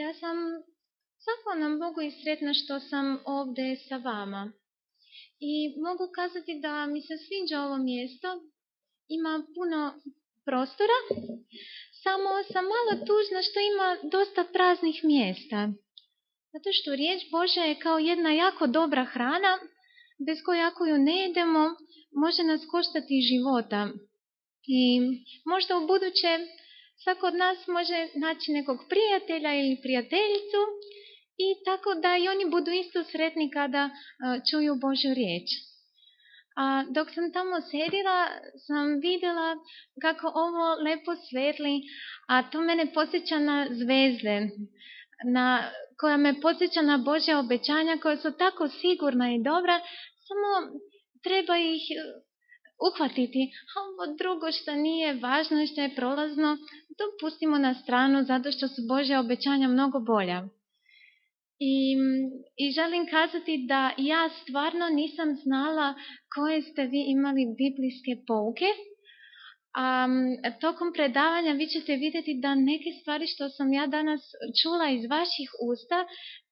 Ja sam zahvalna Bogu i sretna što sam ovdje sa vama. I mogu kazati da mi se sviđa ovo mjesto, ima puno prostora, samo sam malo tužna što ima dosta praznih mjesta. Zato što riječ Božja je kao jedna jako dobra hrana, bez koje ako ju ne jedemo, može nas koštati života. I možda u buduće svako od nas može naći nekog prijatelja ili prijateljicu i tako da i oni budu isto sretni kada čuju Božju riječ. A dok sam tamo sjedila, sam vidjela kako ovo lepo svetli, a to mene podsjeća na zvezde, koja me podsjeća na Božja obećanja koja su tako sigurna i dobra, samo treba ih uhvatiti. A ovo drugo što nije važno i što je prolazno, to pustimo na stranu zato što su Božja obećanja mnogo bolja. I želim kazati da ja stvarno nisam znala koje ste vi imali biblijske pouke. A tokom predavanja vi ćete vidjeti da neke stvari što sam ja danas čula iz vaših usta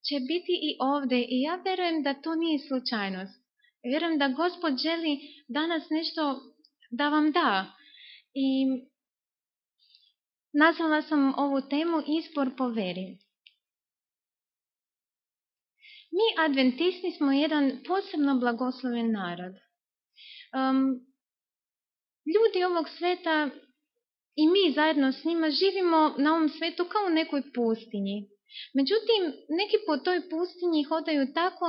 će biti i ovdje. I ja vjerujem da to nije slučajnost. Vjerujem da Gospod želi danas nešto da vam da. I nazvala sam ovu temu Izbor po veri. Mi adventisti smo jedan posebno blagosloven narod. Ljudi ovog sveta i mi zajedno s njima živimo na ovom svetu kao u nekoj pustinji. Međutim, neki po toj pustinji hodaju tako,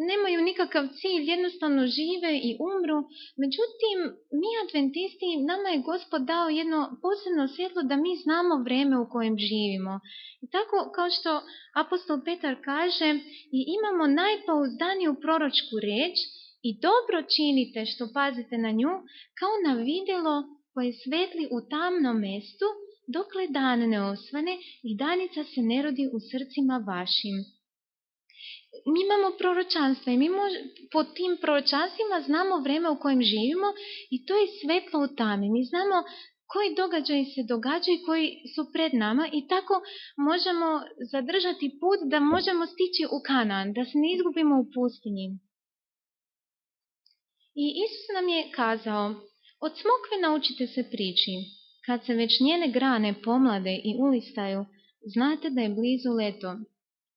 nemaju nikakav cilj, jednostavno žive i umru. Međutim, mi adventisti, nama je Gospod dao jedno posebno svjetlo da mi znamo vrijeme u kojem živimo. I tako kao što apostol Petar kaže, i imamo najpouzdaniju proročku riječ i dobro činite što pazite na nju, kao na vidjelo koje svetli u tamnom mjestu, dokle dan ne osvane i danica se ne rodi u srcima vašim. Mi imamo proročanstva i mi po tim proročanstvima znamo vrijeme u kojem živimo i to je svetlo u tami. Mi znamo koji događaji se događaju i koji su pred nama i tako možemo zadržati put da možemo stići u Kanaan, da se ne izgubimo u pustinji. I Isus nam je kazao, od smokve naučite se priči. Kad se već njene grane pomlade i ulistaju, znate da je blizu leto.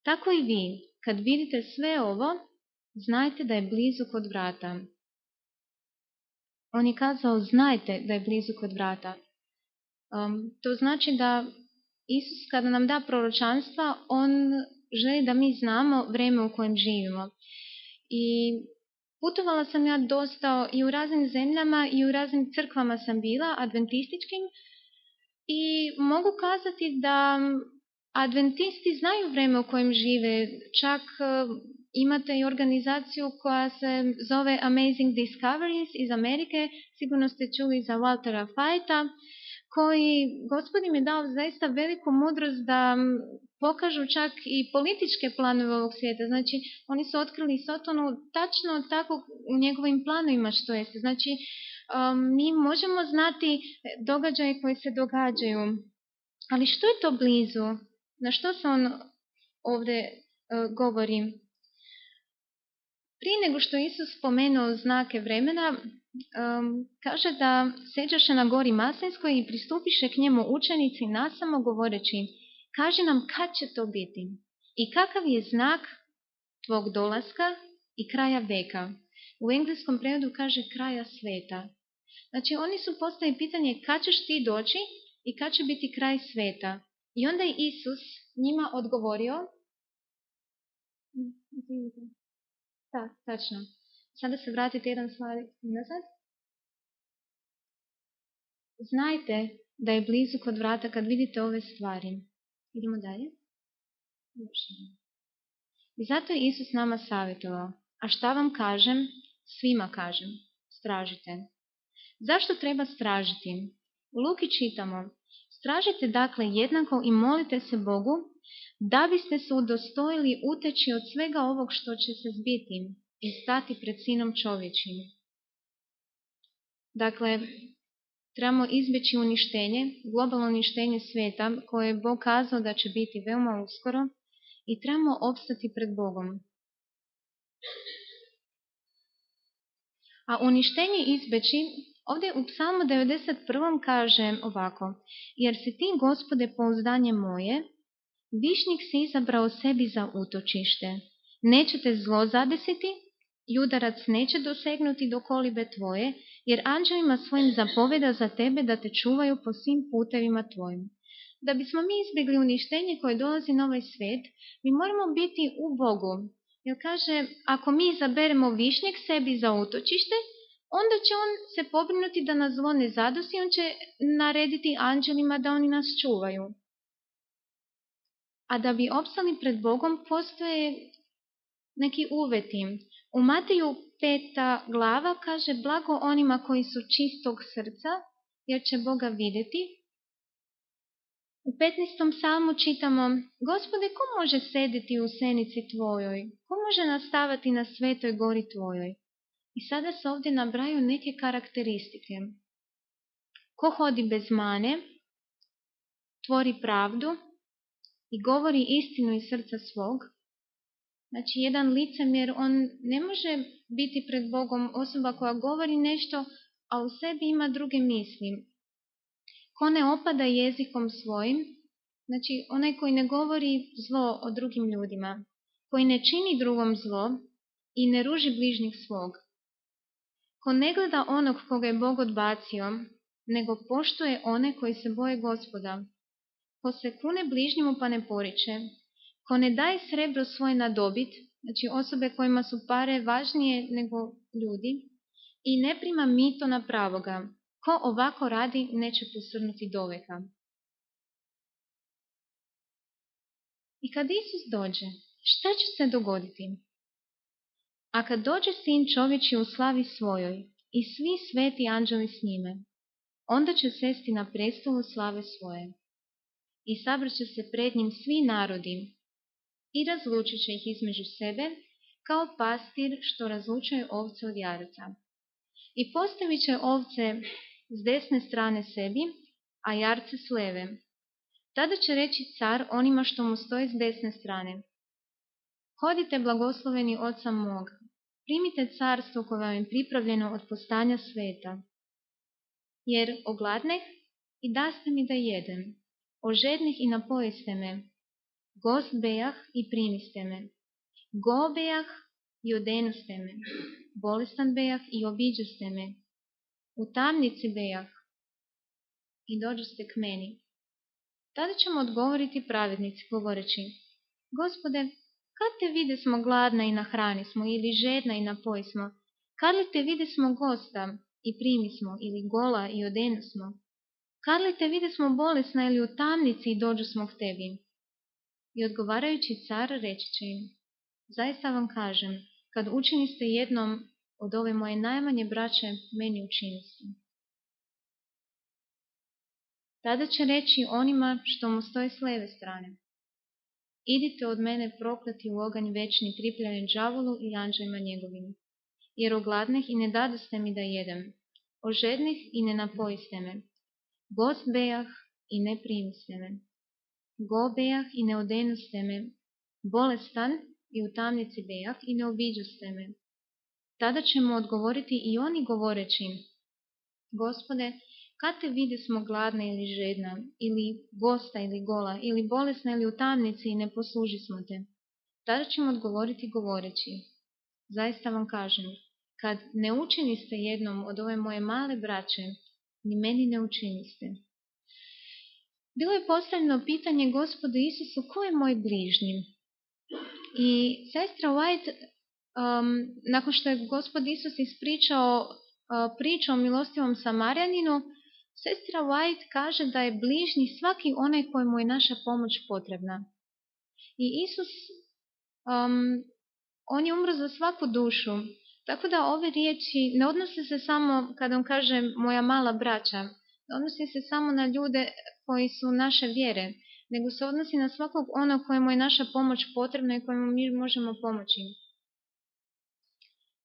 Tako i vi, kad vidite sve ovo, znajte da je blizu kod vrata. On je kazao, znajte da je blizu kod vrata. To znači da Isus kada nam da proročanstva, on želi da mi znamo vrijeme u kojem živimo. I putovala sam ja dosta i u raznim zemljama i u raznim crkvama sam bila, adventističkim, i mogu kazati da adventisti znaju vrijeme u kojem žive. Čak imate i organizaciju koja se zove Amazing Discoveries iz Amerike, sigurno ste čuli za Waltera Fajta, koji Gospod im je dao zaista veliku mudrost da pokažu čak i političke planove ovog svijeta. Znači, oni su otkrili Sotonu tačno tako u njegovim planovima što jeste. Znači, mi možemo znati događaje koji se događaju. Ali što je to blizu? Na što se on ovdje govori? Prije nego što Isus spomenuo znake vremena, kaže da seđaše na gori Maslinskoj i pristupiše k njemu učenici nasamo govoreći, kaži nam kad će to biti i kakav je znak tvog dolaska i kraja veka. U engleskom prevodu kaže kraja sveta. Znači oni su postavili pitanje kad ćeš ti doći i kad će biti kraj sveta. I onda je Isus njima odgovorio. Da, tačno. Sada se vratite jedan slajd nazad. Znajte da je blizu kod vrata kad vidite ove stvari. Idemo dalje. I zato je Isus nama savjetovao. A šta vam kažem? Svima kažem. Stražite. Zašto treba stražiti? U Luki čitamo. Stražite dakle jednako i molite se Bogu da biste se udostojili uteći od svega ovog što će se zbiti i stati pred Sinom čovječim. Dakle, trebamo izbjeći uništenje, globalno uništenje svijeta koje je Bog kazao da će biti veoma uskoro i trebamo opstati pred Bogom. A uništenje izbjeći, ovdje u Psalmu 91. kaže ovako: jer si ti, Gospode, pouzdanje moje, višnjik si izabrao sebi za utočište. Neće te zlo zadesiti, i udarac neće dosegnuti do kolibe tvoje, jer anđelima svojim zapoveda za tebe da te čuvaju po svim putevima tvojim. Da bismo mi izbjegli uništenje koje dolazi na ovaj svijet, mi moramo biti u Bogu. Jer kaže, ako mi izaberemo višnjeg sebi za utočište, onda će on se pobrinuti da nas zlo ne zadosi, on će narediti anđelima da oni nas čuvaju. A da bi opstali pred Bogom postoje neki uvjeti. U Mateju 5. glava kaže: blago onima koji su čistog srca, jer će Boga vidjeti. U 15. psalmu čitamo: Gospode, ko može sediti u senici tvojoj? Ko može nastavati na svetoj gori tvojoj? I sada se ovdje nabraju neke karakteristike. Ko hodi bez mane, tvori pravdu i govori istinu iz srca svog. Znači, jedan licemjer, on ne može biti pred Bogom osoba koja govori nešto, a u sebi ima druge misli. Ko ne opada jezikom svojim, znači onaj koji ne govori zlo o drugim ljudima, koji ne čini drugom zlo i ne ruži bližnjeg svog. Ko ne gleda onog koga je Bog odbacio, nego poštuje one koji se boje Gospoda. Ko se kune bližnjemu pa ne poriče. Ko ne daje srebro svoje na dobit, znači osobe kojima su pare važnije nego ljudi, i ne prima mito na pravoga. Ko ovako radi, neće posrnuti doveka. I kad Isus dođe, šta će se dogoditi? A kad dođe Sin čovječji u slavi svojoj i svi sveti anđeli s njime, onda će sesti na prestolu slave svoje. I sabraće se pred njim svi narodi i razlučit će ih između sebe, kao pastir što razlučuje ovce od jaraca. I postavit će ovce s desne strane sebi, a jarce s leve. Tada će reći car onima što mu stoje s desne strane: hodite blagosloveni oca mog, primite carstvo koje vam je pripravljeno od postanja sveta. Jer ogladneh i daste mi da jedem, ožednih i napojiste me, gost bejah i primiste me, go bejah i odenuste me, bolestan bejah i obiđuste me, u tamnici bejah i dođuste k meni. Tada ćemo odgovoriti pravednici govoreći: Gospode, kad te vide smo gladna i nahrani smo, ili žedna i napoji smo? Kad li te vide smo gosta i primi smo, ili gola i odenu smo? Kad li te vide smo bolesna ili u tamnici i dođu smo k tebi? I odgovarajući car reći će im: zaista vam kažem, kad učiniste jednom od ove moje najmanje braće, meni učiniste. Tada će reći onima što mu stoje s leve strane: idite od mene prokleti u oganj večni, pripremljen đavolu i anđelima njegovim. Jer ogladneh i ne dadoste mi da jedem, ožednih i ne napojiste me, gost bejah i ne primiste me, go bejah i ne odenuste me, bolestan i u tamnici bejah i ne obiđuste me. Tada ćemo odgovoriti i oni govoreći: Gospode, kad te vide smo gladna ili žedna, ili gosta ili gola, ili bolesna ili u tamnici i ne posluži smo te. Tada ćemo odgovoriti govoreći: zaista vam kažem, kad ne učiniste jednom od ove moje male braće, ni meni ne učiniste. Bilo je postavljeno pitanje Gospodu Isusu: ko je moj bližnji? I sestra White, nakon što je Gospod Isus ispričao priču o milostivom Samarjaninu, sestra White kaže da je bližnji svaki onaj kojemu je naša pomoć potrebna. I Isus, on je umro za svaku dušu, tako da ove riječi ne odnose se samo, kada on kaže moja mala braća, ne odnosi se samo na ljude koji su naše vjere, nego se odnosi na svakog onog kojemu je naša pomoć potrebna i kojemu mi možemo pomoći.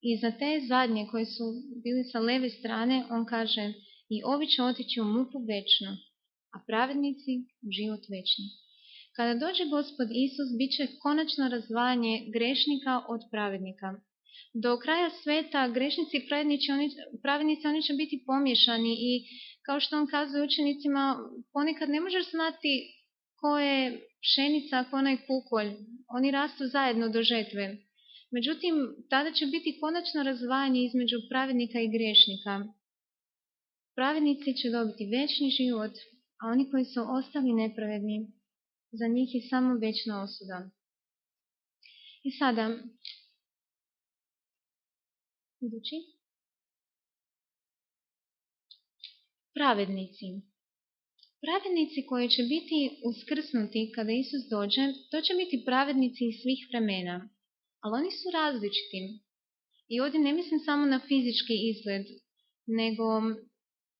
I za te zadnje koji su bili sa leve strane, on kaže: i ovi će otići u muku večno, a pravednici u život večni. Kada dođe Gospod Isus, bit će konačno razdvajanje grešnika od pravednika. Do kraja sveta grešnici i pravednici oni će biti pomiješani i kao što on kazuje učenicima, ponekad ne možeš znati ko je pšenica, a ko onaj kukolj. Oni rastu zajedno do žetve. Međutim, tada će biti konačno razdvajanje između pravednika i grešnika. Pravednici će dobiti večni život, a oni koji su ostali nepravedni, za njih je samo večna osuda. I sada, idući. Pravednici. Pravednici koji će biti uskrsnuti kada Isus dođe, to će biti pravednici iz svih vremena. Ali oni su različiti. I ovdje ne mislim samo na fizički izgled, nego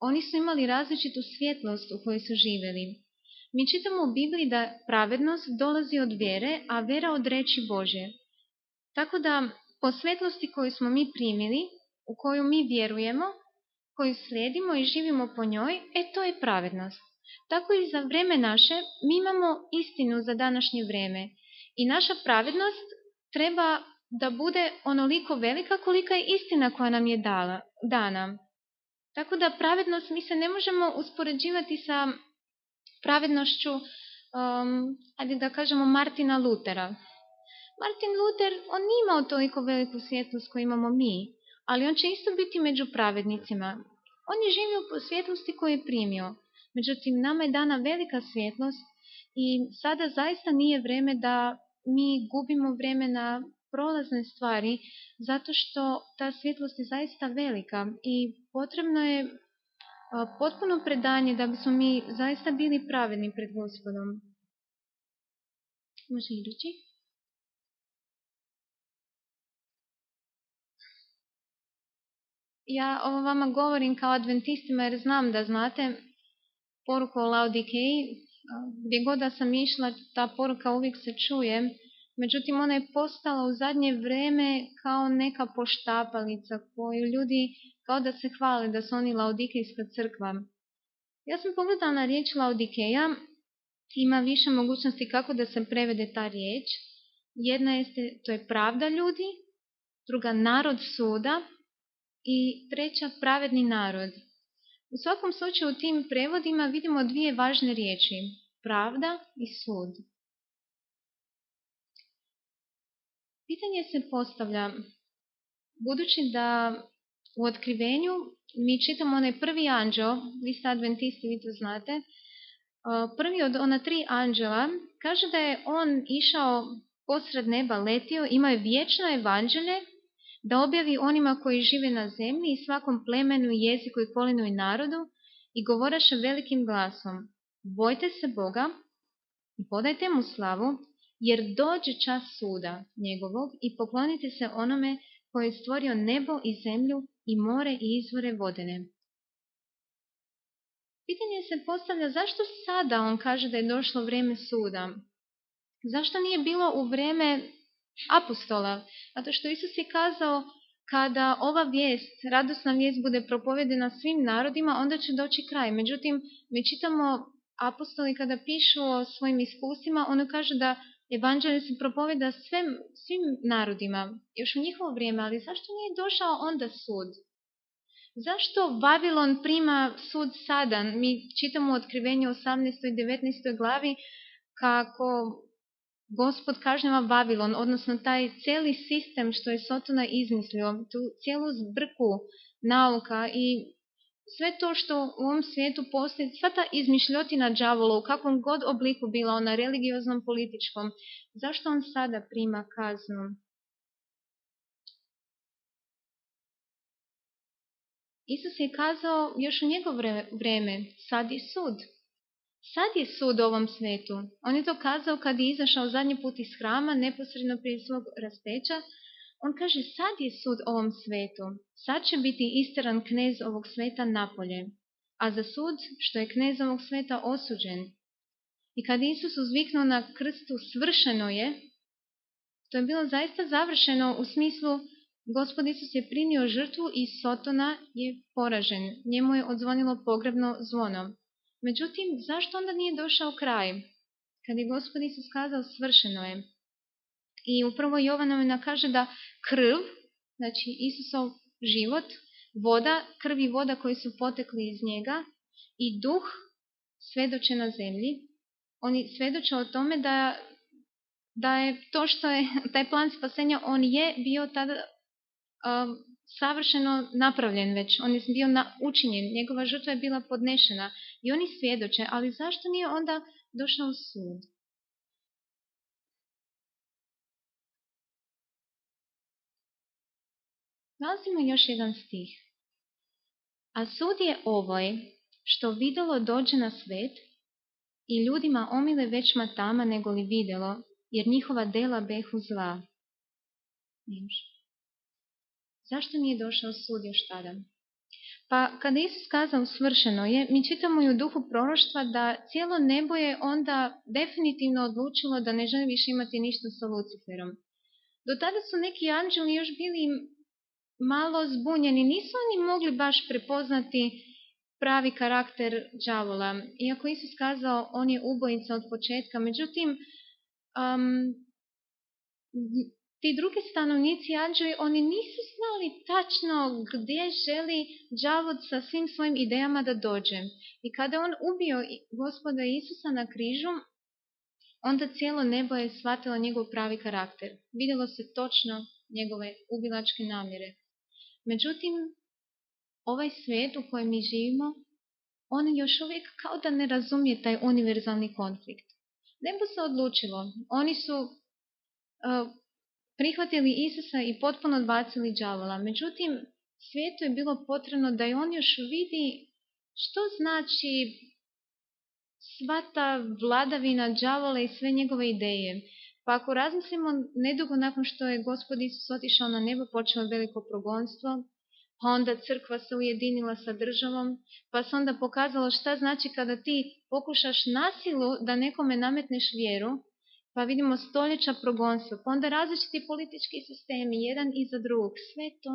oni su imali različitu svjetlost u kojoj su živjeli. Mi čitamo u Bibliji da pravednost dolazi od vjere, a vjera od riječi Božje. Tako da po svjetlosti koju smo mi primili, u koju mi vjerujemo, koju slijedimo i živimo po njoj, to je pravednost. Tako i za vrijeme naše, mi imamo istinu za današnje vrijeme. I naša pravednost treba da bude onoliko velika kolika je istina koja nam je dana. Tako da pravednost mi se ne možemo uspoređivati sa pravednošću, ajde da kažemo, Martina Lutera. Martin Luther, on nije imao toliko veliku svjetlost koju imamo mi, ali on će isto biti među pravednicima. On je živio po svjetlosti koju je primio. Međutim, nama je dana velika svjetlost i sada zaista nije vrijeme da mi gubimo vrijeme na prolazne stvari, zato što ta svjetlost je zaista velika i potrebno je potpuno predanje da bismo mi zaista bili pravedni pred Gospodom. Može idući. Ja ovo vama govorim kao adventistima jer znam da znate poruku o Laodikeji. Gdje god da sam išla, ta poruka uvijek se čuje. Međutim, ona je postala u zadnje vrijeme kao neka poštapalica koju ljudi kao da se hvale da su oni Laodikejska crkva. Ja sam pogledala na riječ Laodikeja, ima više mogućnosti kako da se prevede ta riječ. Jedna jeste, to je pravda ljudi, druga narod suda i treća pravedni narod. U svakom slučaju u tim prevodima vidimo dvije važne riječi, pravda i sud. Pitanje se postavlja, budući da u Otkrivenju mi čitamo onaj prvi anđeo, vi ste adventisti, vi to znate, prvi od ona 3 anđela kaže da je on išao posred neba, letio, imao je vječno evanđelje da objavi onima koji žive na zemlji i svakom plemenu, jeziku i kolinu i narodu i govoraše velikim glasom, bojte se Boga i podajte mu slavu, jer dođe čas suda njegovog i poklonite se onome koji je stvorio nebo i zemlju i more i izvore vodene. Pitanje se postavlja zašto sada on kaže da je došlo vrijeme suda? Zašto nije bilo u vrijeme apostola? Zato što Isus je kazao kada ova vijest, radosna vijest bude propovedena svim narodima, onda će doći kraj. Međutim, mi čitamo apostoli kada pišu o svojim iskustvima, ono kaže da evanđelje se propoveda svim narodima, još u njihovo vrijeme, ali zašto nije došao onda sud? Zašto Vavilon prima sud sada? Mi čitamo u Otkrivenju 18. i 19. glavi kako Gospod kažnjava Vavilon, odnosno taj cijeli sistem što je Sotona izmislio, tu cijelu zbrku nauka i sve to što u ovom svijetu postoji, sva ta izmišljotina đavola, u kakvom god obliku bila ona, religioznom, političkom, zašto on sada prima kaznu? Isus je kazao još u njegovo vrijeme, sad je sud. Sad je sud ovom svijetu. On je to kazao kad je izašao zadnji put iz hrama, neposredno prije svog raspeća. On kaže, sad je sud ovom svijetu. Sad će biti isteran knez ovog svijeta napolje. A za sud, što je knez ovog svijeta osuđen. I kad Isus uzviknuo na krstu svršeno je, to je bilo zaista završeno u smislu Gospod Isus je primio žrtvu i Sotona je poražen. Njemu je odzvonilo pogrebno zvono. Međutim, zašto onda nije došao kraj? Kad je Gospod Isus kazao svršeno je. I upravo Jovanovina kaže da krv, znači Isusov život, voda, krv i voda koji su potekli iz njega i duh svedoče na zemlji. Oni svedoče o tome da je to što je taj plan spasenja, on je bio tada savršeno napravljen već. On je bio učinjen, njegova žrtva je bila podnešena i oni svjedoče, ali zašto nije onda došao sud? Nalazimo još jedan stih. A sud je ovoj, što videlo dođe na svet i ljudima omile većma tama nego li videlo, jer njihova dela behu zla. Zašto nije došao sud još tada? Pa kada Isus kazao svršeno je, mi čitamo i u duhu proroštva da cijelo nebo je onda definitivno odlučilo da ne želi više imati ništa sa Luciferom. Do tada su neki anđeli još bili malo zbunjeni, nisu oni mogli baš prepoznati pravi karakter đavola. Iako Isus kazao on je ubojica od početka, međutim ti drugi stanovnici anđeli, oni nisu znali tačno gdje želi đavol sa svim svojim idejama da dođe. I kada on ubio Gospoda Isusa na križu, onda cijelo nebo je shvatilo njegov pravi karakter. Vidjelo se točno njegove ubilačke namjere. Međutim, ovaj svijet u kojem mi živimo, on još uvijek kao da ne razumije taj univerzalni konflikt. Nebo se odlučilo. Oni su prihvatili Isusa i potpuno odbacili đavola. Međutim, svijetu je bilo potrebno da i on još vidi što znači sva ta vladavina đavola i sve njegove ideje. Pa ako razmislimo, nedugo nakon što je Gospod Isus otišao na nebo, počelo veliko progonstvo, pa onda crkva se ujedinila sa državom, pa se onda pokazalo šta znači kada ti pokušaš na silu da nekome nametneš vjeru, pa vidimo stoljeća progonstva, pa onda različiti politički sistemi, jedan iza drugog. Sve to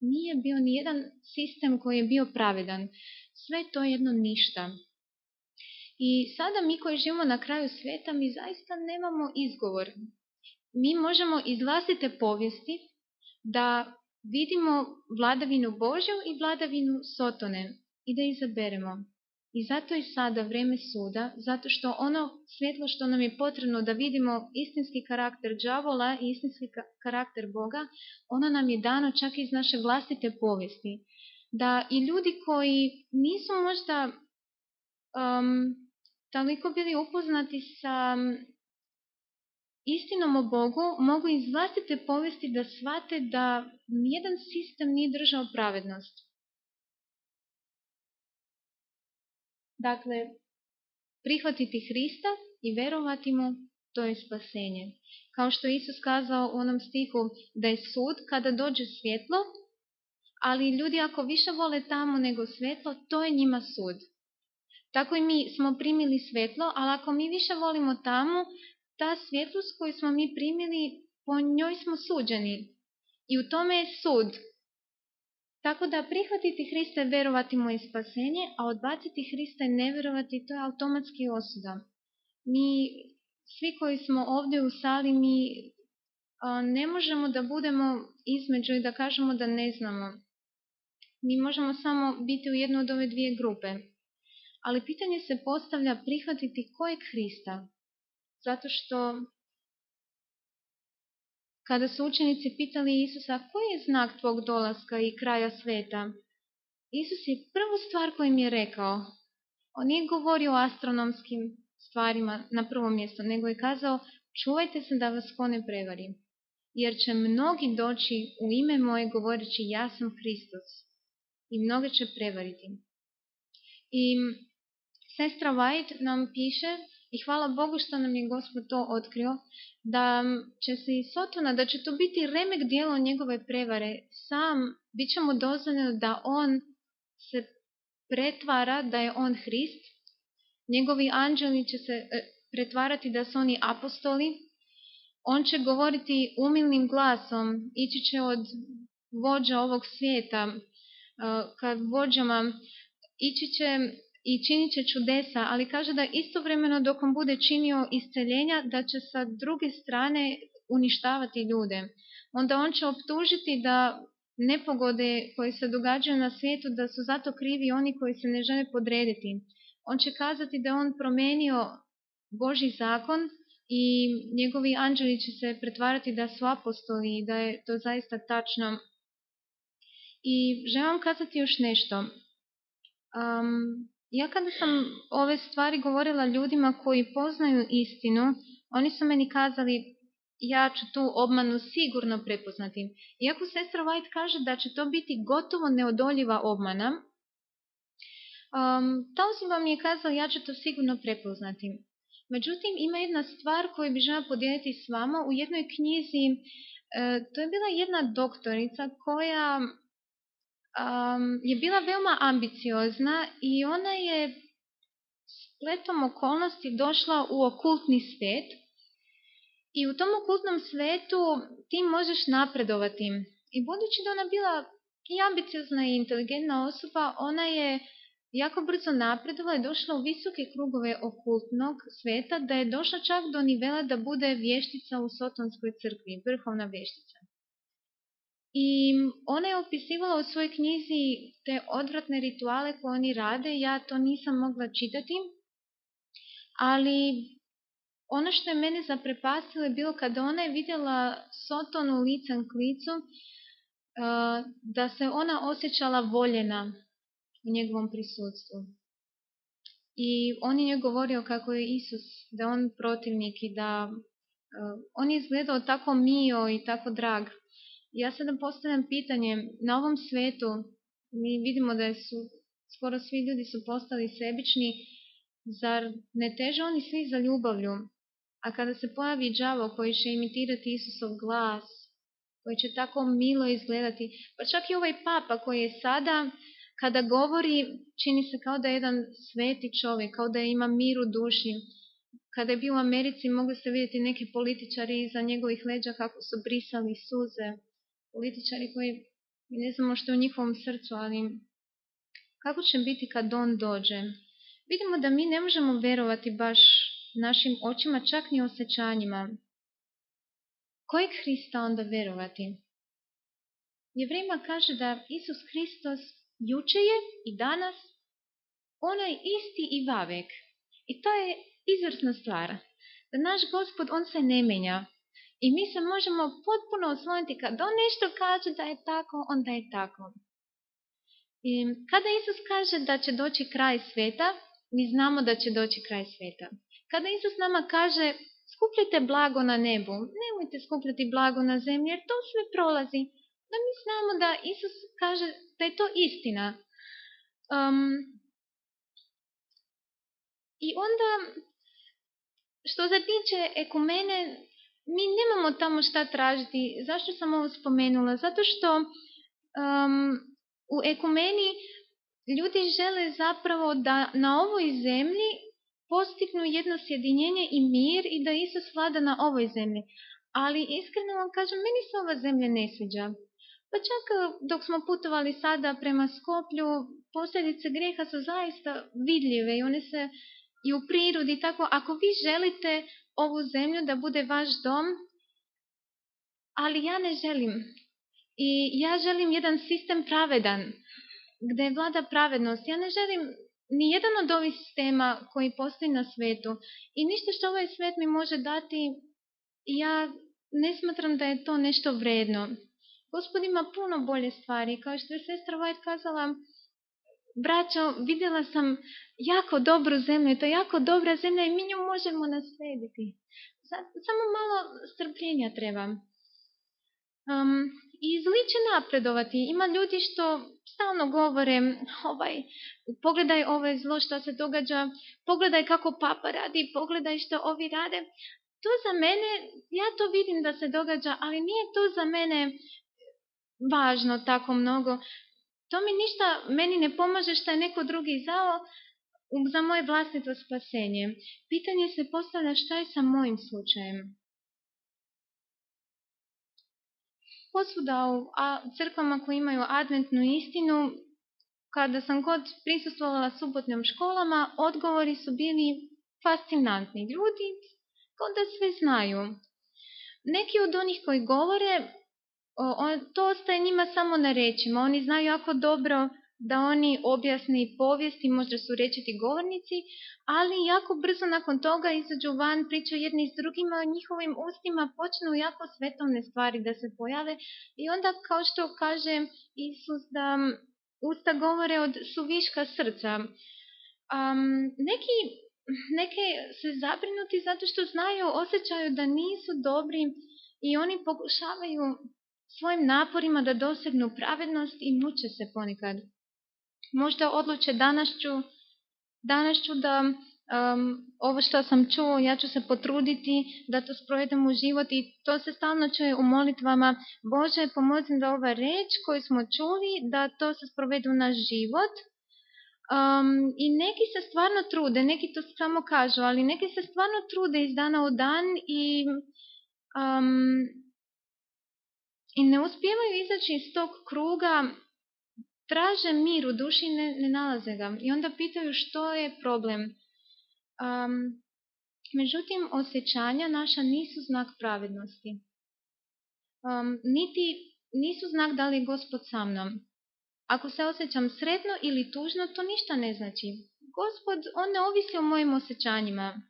nije bio ni jedan sistem koji je bio pravedan. Sve to je jedno ništa. I sada mi koji živimo na kraju svijeta, mi zaista nemamo izgovor. Mi možemo iz vlastite povijesti da vidimo vladavinu Božju i vladavinu Sotone i da izaberemo. I zato je sada vrijeme suda, zato što ono svjetlo što nam je potrebno da vidimo istinski karakter đavola i istinski karakter Boga, ono nam je dano čak iz naše vlastite povijesti. Da i ljudi koji nisu možda toliko bili upoznati sa istinom o Bogu, mogu iz vlastite povijesti da shvate da nijedan sistem nije držao pravednost. Dakle, prihvatiti Hrista i verovati mu, to je spasenje. Kao što je Isus kazao u onom stihu da je sud kada dođe svjetlo, ali ljudi ako više vole tamo nego svjetlo, to je njima sud. Tako i mi smo primili svjetlo, ali ako mi više volimo tamo, ta svjetlost koju smo mi primili, po njoj smo suđeni. I u tome je sud. Tako da prihvatiti Hrista i verovati mu je spasenje, a odbaciti Hrista i ne verovati, to je automatski osuda. Mi, svi koji smo ovdje u sali, mi ne možemo da budemo između i da kažemo da ne znamo. Mi možemo samo biti u jednoj od ove dvije grupe. Ali pitanje se postavlja prihvatiti kojeg Hrista? Zato što kada su učenici pitali Isusa koji je znak tvog dolaska i kraja sveta, Isus je prvu stvar koju im je rekao, on nije govorio o astronomskim stvarima na prvom mjestu, nego je kazao čuvajte se da vas ko ne prevari, jer će mnogi doći u ime moje govoreći ja sam Hristos i mnoge će prevariti. I sestra White nam piše, i hvala Bogu što nam je Gospod to otkrio, da će se i Sotona, da će to biti remek dijelo njegove prevare. Sam bit će mu dozvoljeno da on se pretvara da je on Hrist. Njegovi anđeli će se pretvarati da su oni apostoli. On će govoriti umilnim glasom, ići će od vođa ovog svijeta, kad vođama ići će i činit će čudesa, ali kaže da istovremeno dok on bude činio isceljenja, da će sa druge strane uništavati ljude. Onda on će optužiti da nepogode koje se događaju na svijetu, da su zato krivi oni koji se ne žele podrediti. On će kazati da je on promijenio Božji zakon i njegovi anđeli će se pretvarati da su apostoli i da je to zaista tačno. I želim vam kazati još nešto. Ja kada sam ove stvari govorila ljudima koji poznaju istinu, oni su meni kazali ja ću tu obmanu sigurno prepoznati. Iako sestra White kaže da će to biti gotovo neodoljiva obmana, ta osoba mi je kazala ja ću to sigurno prepoznati. Međutim, ima jedna stvar koju bih željela podijeliti s vama. U jednoj knjizi, to je bila jedna doktorica koja je bila veoma ambiciozna i ona je spletom okolnosti došla u okultni svijet. I u tom okultnom svijetu ti možeš napredovati. I budući da ona bila i ambiciozna i inteligentna osoba, ona je jako brzo napredovala i došla u visoke krugove okultnog svijeta, da je došla čak do nivela da bude vještica u Sotonskoj crkvi, vrhovna vještica. I ona je opisivala u svojoj knjizi te odvratne rituale koje oni rade, ja to nisam mogla čitati, ali ono što je mene zaprepastilo je bilo kada ona je vidjela Sotonu licem k licu, da se ona osjećala voljena u njegovom prisutstvu. I on je njoj govorio kako je Isus, da je on protivnik i da on je izgledao tako mio i tako drag. Ja sada postavljam pitanje, na ovom svijetu mi vidimo da su skoro svi ljudi su postali sebični, zar ne teže oni svi za ljubavlju? A kada se pojavi đavo koji će imitirati Isusov glas, koji će tako milo izgledati, pa čak i ovaj papa koji je sada, kada govori, čini se kao da je jedan sveti čovjek, kao da ima mir u duši. Kada je bio u Americi, mogli ste vidjeti neki političari iza njegovih leđa kako su brisali suze. Političari koji, ne znamo što je u njihovom srcu, ali kako će biti kad on dođe? Vidimo da mi ne možemo vjerovati baš našim očima, čak ni osjećanjima. Kojeg Hrista onda vjerovati? Jevrejima kaže da Isus Hristos juče je i danas onaj isti i vavek. I to je izvrsna stvar. Da naš Gospod, on se ne menja. I mi se možemo potpuno osloniti kad on nešto kaže da je tako, onda je tako. I kada Isus kaže da će doći kraj svijeta, mi znamo da će doći kraj svijeta. Kada Isus nama kaže skupljajte blago na nebu, nemojte skupljati blago na zemlji jer to sve prolazi. Da mi znamo da Isus kaže da je to istina. I onda, što se tiče ekumene, mi nemamo tamo šta tražiti. Zašto sam ovo spomenula? Zato što u ekumeni ljudi žele zapravo da na ovoj zemlji postignu jedno sjedinjenje i mir i da Isus vlada na ovoj zemlji. Ali iskreno vam kažem, meni se ova zemlja ne sviđa. Pa čak dok smo putovali sada prema Skoplju, posljedice grijeha su zaista vidljive i one se i u prirodi tako. Ako vi želite ovu zemlju da bude vaš dom, ali ja ne želim. I ja želim jedan sistem pravedan, gdje vlada pravednost. Ja ne želim ni jedan od ovih sistema koji postoji na svijetu. I ništa što ovaj svijet mi može dati, ja ne smatram da je to nešto vredno. Gospod ima puno bolje stvari. Kao što je sestra White kazala, braćo, vidjela sam jako dobru zemlju. To je jako dobra zemlja i mi nju možemo naslediti. Samo malo strpljenja treba. I zli će napredovati. Ima ljudi što stalno govore, pogledaj ovo je zlo što se događa, pogledaj kako papa radi, pogledaj što ovi rade. To za mene, ja to vidim da se događa, ali nije to za mene važno tako mnogo. To mi ništa, meni ne pomaže što je neko drugi zao za moje vlastito spasenje. Pitanje se postavlja šta je sa mojim slučajem. posvuda u crkvama koje imaju adventnu istinu, kada sam god prisustvovala subotnim školama, odgovori su bili fascinantni. Ljudi kao da sve znaju. Neki od onih koji govore, to ostaje njima samo na rečima. Oni znaju jako dobro da oni objasne i povijesti, možda su rečiti govornici, ali jako brzo nakon toga izađu van, pričaju jedni s drugima, njihovim ustima počnu jako svetovne stvari da se pojave i onda, kao što kaže Isus, da usta govore od suviška srca. Neki se zabrinuti zato što znaju, osjećaju da nisu dobri i oni pokušavaju svojim naporima da dosegnu pravednost i muče se ponekad. Možda odluče danas ću da ovo što sam čuo, ja ću se potruditi da to sprovedem u život i to se stalno čuje u molitvama. Bože, pomozi da ova reč koju smo čuli, da to se sprovede u naš život. I neki se stvarno trude, neki to samo kažu, ali neki se stvarno trude iz dana u dan i ne uspijevaju izaći iz tog kruga, traže mir u duši i ne nalaze ga. I onda pitaju što je problem. Međutim, osjećanja naša nisu znak pravednosti. Niti nisu znak da li je Gospod sa mnom. Ako se osjećam sretno ili tužno, to ništa ne znači. Gospod, on ne ovisi o mojim osjećanjima.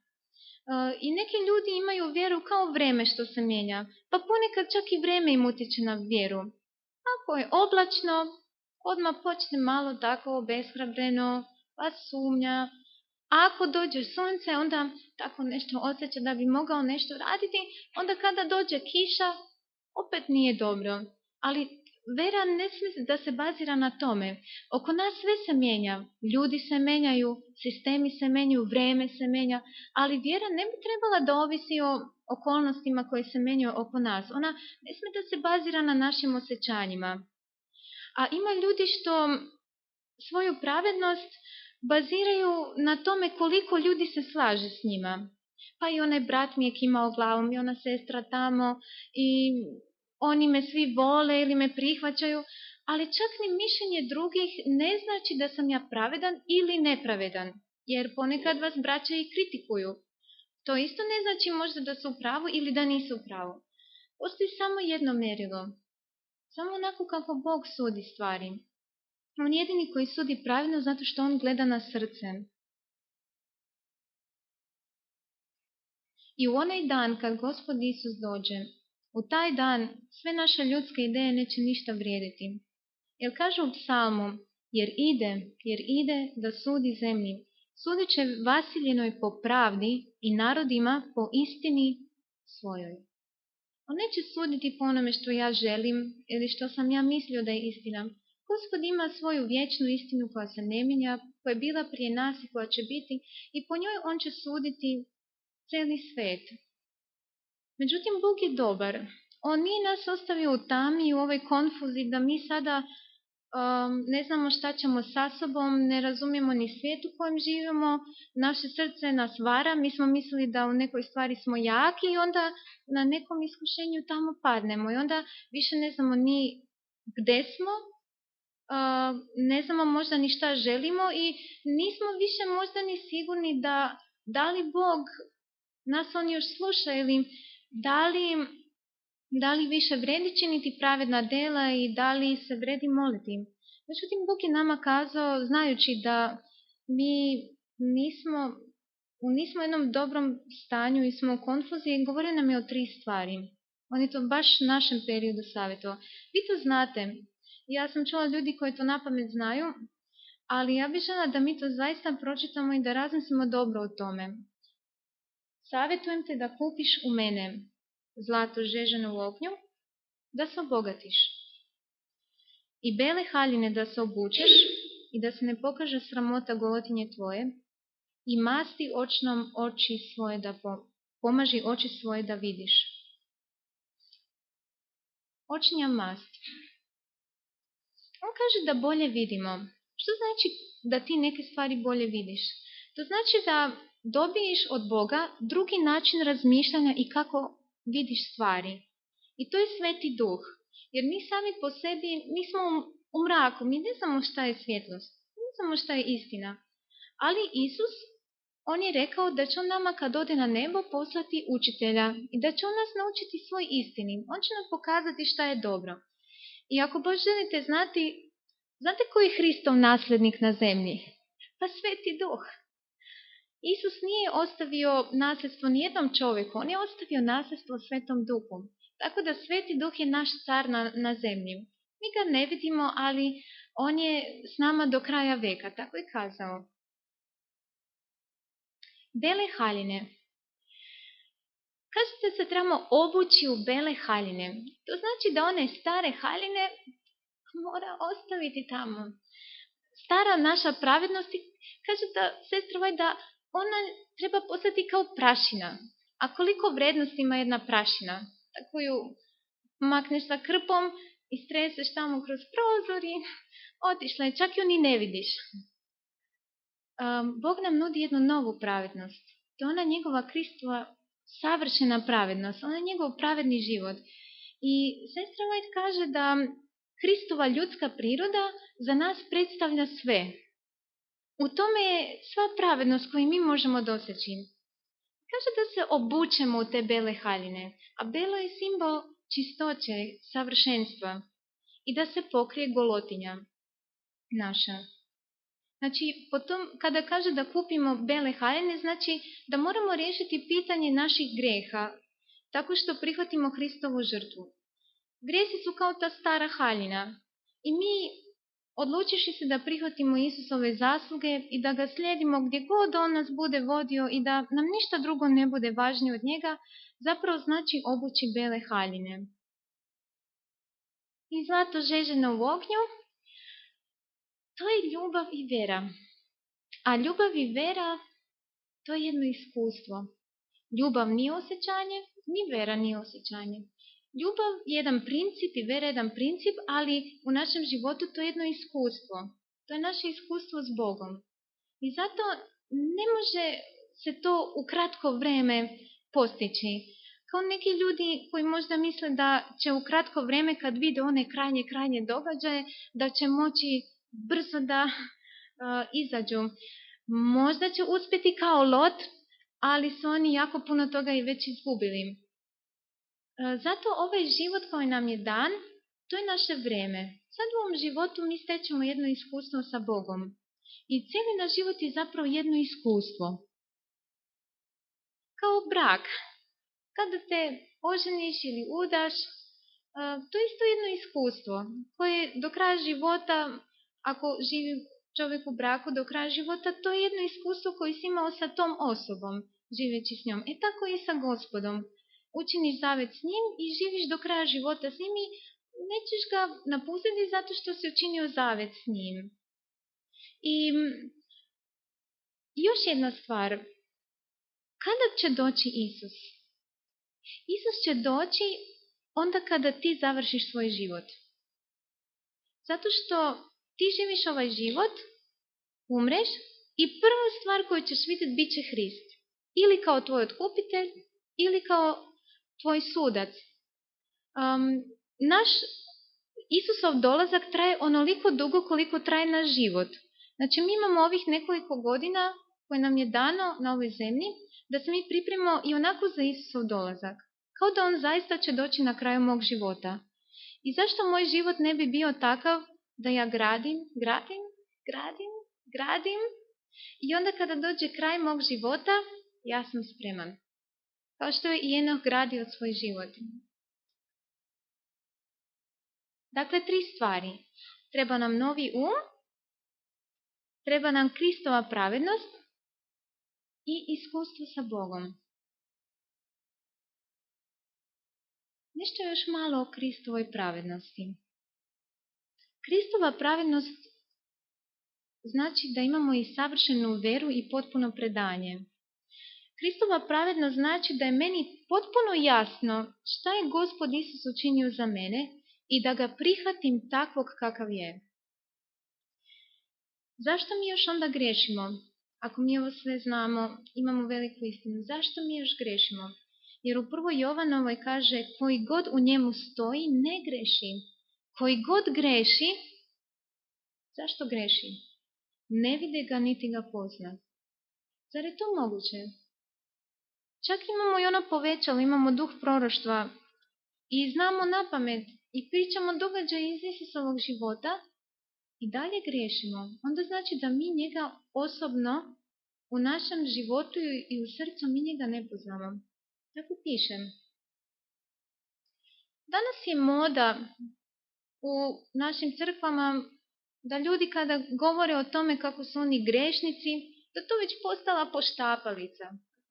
I neki ljudi imaju vjeru kao vreme što se mijenja. Pa ponekad čak i vreme im utječe na vjeru. Ako je oblačno, odmah počne malo tako obeshrabreno, pa sumnja. A ako dođe sunce, onda tako nešto osjeća da bi mogao nešto raditi. Onda kada dođe kiša, opet nije dobro. Ali vera ne smije da se bazira na tome. Oko nas sve se mijenja. Ljudi se menjaju, sistemi se menjaju, vreme se menja. Ali vjera ne bi trebala da ovisi o okolnostima koje se menjaju oko nas. Ona ne smije da se bazira na našim osjećanjima. A ima ljudi što svoju pravednost baziraju na tome koliko ljudi se slaže s njima. Pa i onaj brat mi je kimao glavom i ona sestra tamo i oni me svi vole ili me prihvaćaju, ali čak ni mišljenje drugih ne znači da sam ja pravedan ili nepravedan, jer ponekad vas braća i kritikuju. To isto ne znači možda da su u pravu ili da nisu u pravu. Postoji samo jedno mjerilo. Samo onako kako Bog sudi stvari. On je jedini koji sudi pravilno zato što on gleda na srce. I u onaj dan kad Gospod Isus dođe, u taj dan sve naše ljudske ideje neće ništa vrijediti. Jer kaže u psalmu, jer ide da sudi zemlji. Sudit će vasiljenoj po pravdi i narodima po istini svojoj. On neće suditi po onome što ja želim ili što sam ja mislio da je istina. Gospod ima svoju vječnu istinu koja se ne mijenja, koja je bila prije nas i koja će biti i po njoj on će suditi cijeli svijet. Međutim, Bog je dobar. On nije nas ostavio u tami i u ovoj konfuziji da mi sada ne znamo šta ćemo sa sobom, ne razumijemo ni svijet u kojem živimo, naše srce nas vara, mi smo mislili da u nekoj stvari smo jaki i onda na nekom iskušenju tamo padnemo i onda više ne znamo ni gdje smo, ne znamo možda ni šta želimo i nismo više možda ni sigurni da li Bog nas on još sluša ili da li više vredi činiti pravedna dela i da li se vredi moliti. Međutim, Bog je nama kazao, znajući da mi nismo u jednom dobrom stanju i smo u konfuziji, govorio nam je o 3 stvari. On je to baš u našem periodu savjetovao. Vi to znate. Ja sam čula ljudi koji to napamet znaju, ali ja bih žela da mi to zaista pročitamo i da razmislimo dobro o tome. Savjetujem te da kupiš u mene zlato žeženo u ognju, da se obogatiš. I bele haljine da se obučeš i da se ne pokaže sramota golotinje tvoje i masti očnom oči svoje pomaži oči svoje da vidiš. Očnja mast. On kaže da bolje vidimo. Što znači da ti neke stvari bolje vidiš? To znači da dobiješ od Boga drugi način razmišljanja i kako vidiš stvari. I to je Sveti Duh. Jer mi sami po sebi, mi smo u mraku, mi ne znamo šta je svjetlost, ne znamo šta je istina. Ali Isus, on je rekao da će on nama kad ode na nebo poslati učitelja i da će on nas naučiti svoj istini. On će nam pokazati šta je dobro. I ako baš želite znate koji je Hristov nasljednik na zemlji? Pa Sveti Duh. Isus nije ostavio nasljedstvo nijednom čovjeku, on je ostavio nasljedstvo Svetom Duhu. Tako da Sveti Duh je naš car na zemlji. Mi ga ne vidimo, ali on je s nama do kraja veka, tako je kazao. Bele haljine. Kažete se trebamo obući u bele haljine. To znači da one stare haljine mora ostaviti tamo. Stara naša pravednost, kaže da sestra da ona treba postati kao prašina. A koliko vrednosti ima jedna prašina? Tako ju makneš sa krpom i streseš tamo kroz prozor i otišla je, čak ju ni ne vidiš. Bog nam nudi jednu novu pravednost. To je ona njegova Kristova savršena pravednost, ona je njegov pravedni život. I sestra White kaže da Kristova ljudska priroda za nas predstavlja sve. U tome je sva pravednost koju mi možemo doseći. Kaže da se obučemo u te bele haljine, a belo je simbol čistoće, savršenstva i da se pokrije golotinja naša. Znači, potom, kada kaže da kupimo bele haljine, znači da moramo riješiti pitanje naših greha, tako što prihvatimo Hristovu žrtvu. Grijesi su kao ta stara haljina i mi, odlučiši se da prihvatimo Isusove zasluge i da ga slijedimo gdje god on nas bude vodio i da nam ništa drugo ne bude važnije od njega, zapravo znači obući bele haljine. I zlato žeženo u ognju, to je ljubav i vera. A ljubav i vera, to je jedno iskustvo. Ljubav nije osjećanje, ni vera nije osjećanje. Ljubav je jedan princip i vera je jedan princip, ali u našem životu to je jedno iskustvo. To je naše iskustvo s Bogom. I zato ne može se to u kratko vrijeme postići. Kao neki ljudi koji možda misle da će u kratko vrijeme kad vide one krajnje događaje, da će moći brzo da izađu. Možda će uspjeti kao Lot, ali su oni jako puno toga i već izgubili. Zato ovaj život koji nam je dan, to je naše vrijeme. Sad u ovom životu mi stečemo jedno iskustvo sa Bogom. I cijeli naš život je zapravo jedno iskustvo. Kao brak. Kada te oženiš ili udaš, to je isto jedno iskustvo koje do kraja života, ako živi čovjek u braku do kraja života, to je jedno iskustvo koje si imao sa tom osobom, živeći s njom. Tako i sa Gospodom. Učiniš zavet s njim i živiš do kraja života s njim i nećeš ga napustiti zato što si učinio zavet s njim. I još jedna stvar. Kada će doći Isus? Isus će doći onda kada ti završiš svoj život. Zato što ti živiš ovaj život, umreš i prva stvar koju ćeš vidjeti bit će Hrist. Ili kao tvoj otkupitelj, ili kao tvoj sudac. Naš Isusov dolazak traje onoliko dugo koliko traje naš život. Znači mi imamo ovih nekoliko godina koje nam je dano na ovoj zemlji da se mi pripremimo i onako za Isusov dolazak. Kao da on zaista će doći na kraju mog života. I zašto moj život ne bi bio takav da ja gradim i onda kada dođe kraj mog života, ja sam spreman. Kao što je i Enoh gradio svoj život. Dakle, 3 stvari. Treba nam novi treba nam Kristova pravednost i iskustvo sa Bogom. Nešto još malo o Kristovoj pravednosti. Kristova pravednost znači da imamo i savršenu veru i potpuno predanje. Kristova pravednost znači da je meni potpuno jasno šta je Gospod Isus učinio za mene i da ga prihvatim takvog kakav je. Zašto mi još onda grešimo? Ako mi ovo sve znamo, imamo veliku istinu. Zašto mi još grešimo? Jer u prvoj Jovanovoj kaže, koji god u njemu stoji, ne greši. Koji god greši, zašto greši? Ne vide ga niti ga pozna. Zar je to moguće? Čak imamo i ono povećalo, imamo duh proroštva i znamo na pamet i pričamo događaje iz Isusovog života i dalje griješimo. Onda znači da mi njega osobno u našem životu i u srcu mi njega ne poznamo. Tako pišem. Danas je moda u našim crkvama da ljudi kada govore o tome kako su oni grešnici, da to već postala poštapalica.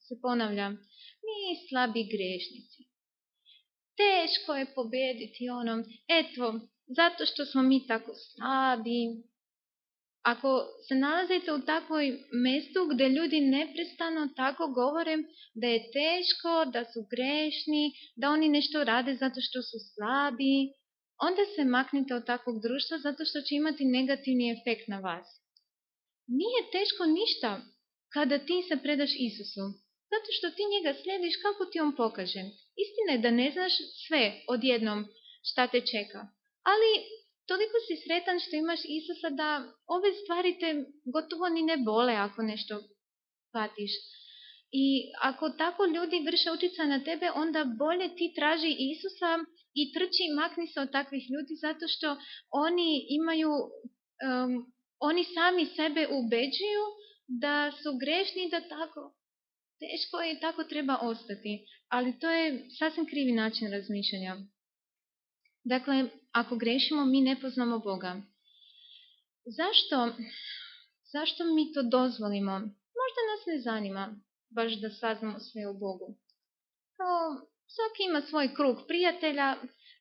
Se ponavlja, mi slabi grešnici. Teško je pobediti onom, eto, zato što smo mi tako slabi. Ako se nalazite u takvoj mjestu gdje ljudi neprestano tako govore da je teško, da su grešni, da oni nešto rade zato što su slabi, onda se maknite od takvog društva zato što će imati negativni efekt na vas. Nije teško ništa kada ti se predaš Isusu, zato što ti njega slijediš kako ti on pokaže. Istina je da ne znaš sve odjednom šta te čeka, ali toliko si sretan što imaš Isusa da ove stvari te gotovo ni ne bole ako nešto shvatiš. I ako tako ljudi vrše utjecaj na tebe, onda bolje ti traži Isusa i trči i makni se od takvih ljudi zato što oni imaju, oni sami sebe ubeđuju da su grešni i da tako teško je i tako treba ostati. Ali to je sasvim krivi način razmišljanja. Dakle, ako grešimo, mi ne poznamo Boga. Zašto mi to dozvolimo? Možda nas ne zanima baš da saznamo sve o Bogu. Svaki ima svoj krug prijatelja,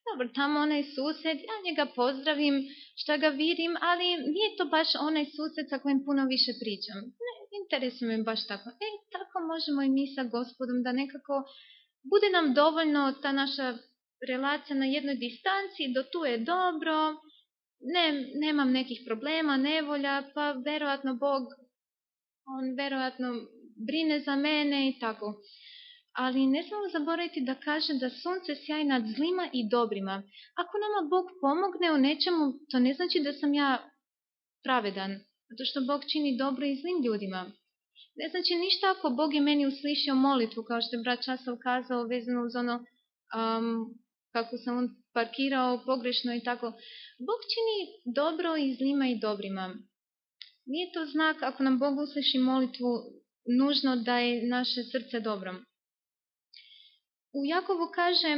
dobro, tamo onaj susjed, ja njega pozdravim, što ga vidim, ali nije to baš onaj susjed sa kojim puno više pričam. Ne, interesuje me baš tako. Tako možemo i mi sa Gospodom, da nekako bude nam dovoljno ta naša relacija na jednoj distanci, do tu je dobro, nemam nekih problema, nevolja, pa verovatno Bog, on verovatno brine za mene i tako. Ali ne smemo zaboraviti da kaže da sunce sjaji nad zlima i dobrima. Ako nama Bog pomogne u nečemu, to ne znači da sam ja pravedan, zato što Bog čini dobro i zlim ljudima. Ne znači ništa ako Bog je meni uslišio molitvu, kao što je brat Časav kazao vezano uz ono kako sam on parkirao pogrešno i tako. Bog čini dobro i zlima i dobrima. Nije to znak ako nam Bog usliši molitvu nužno da je naše srce dobro. U Jakovu kaže,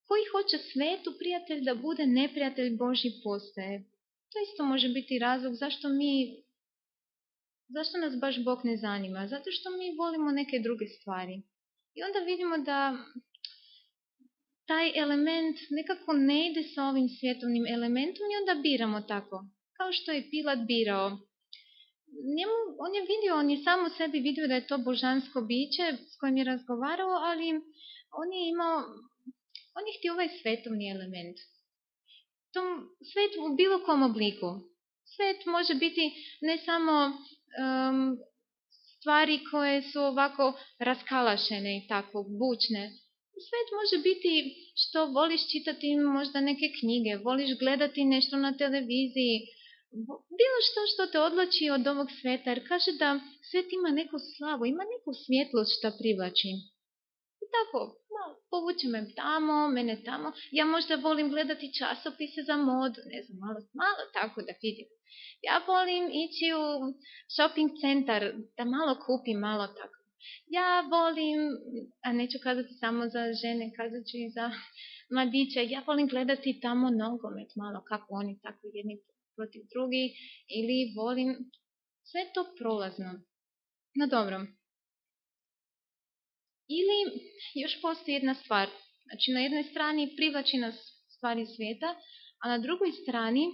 koji hoće svetu prijatelj da bude neprijatelj Božji postaje. To isto može biti razlog zašto nas baš Bog ne zanima. Zato što mi volimo neke druge stvari. I onda vidimo da taj element nekako ne ide sa ovim svjetovnim elementom i onda biramo tako. Kao što je Pilat birao. On je sam u sebi vidio da je to božansko biće s kojim je razgovarao, ali on je htio ovaj svetovni element. Svet u bilo kom obliku. Svet može biti ne samo stvari koje su ovako raskalašene i tako, bučne. Svet može biti što voliš čitati možda neke knjige, voliš gledati nešto na televiziji, bilo što te odlači od ovog sveta, jer kaže da svet ima neku slavu, ima neku svjetlost što privlači. I tako, povuče me tamo, mene tamo. Ja možda volim gledati časopise za modu, ne znam, malo tako da vidim. Ja volim ići u shopping centar, da malo kupim, malo tako. Ja volim, a neću kazati samo za žene, kazat ću i za mladiće, ja volim gledati tamo nogomet, malo kako oni tako jedni protiv drugih, ili volim, sve to prolazno. No dobro. Ili još postoji jedna stvar, znači na jednoj strani privlači nas stvari svijeta, a na drugoj strani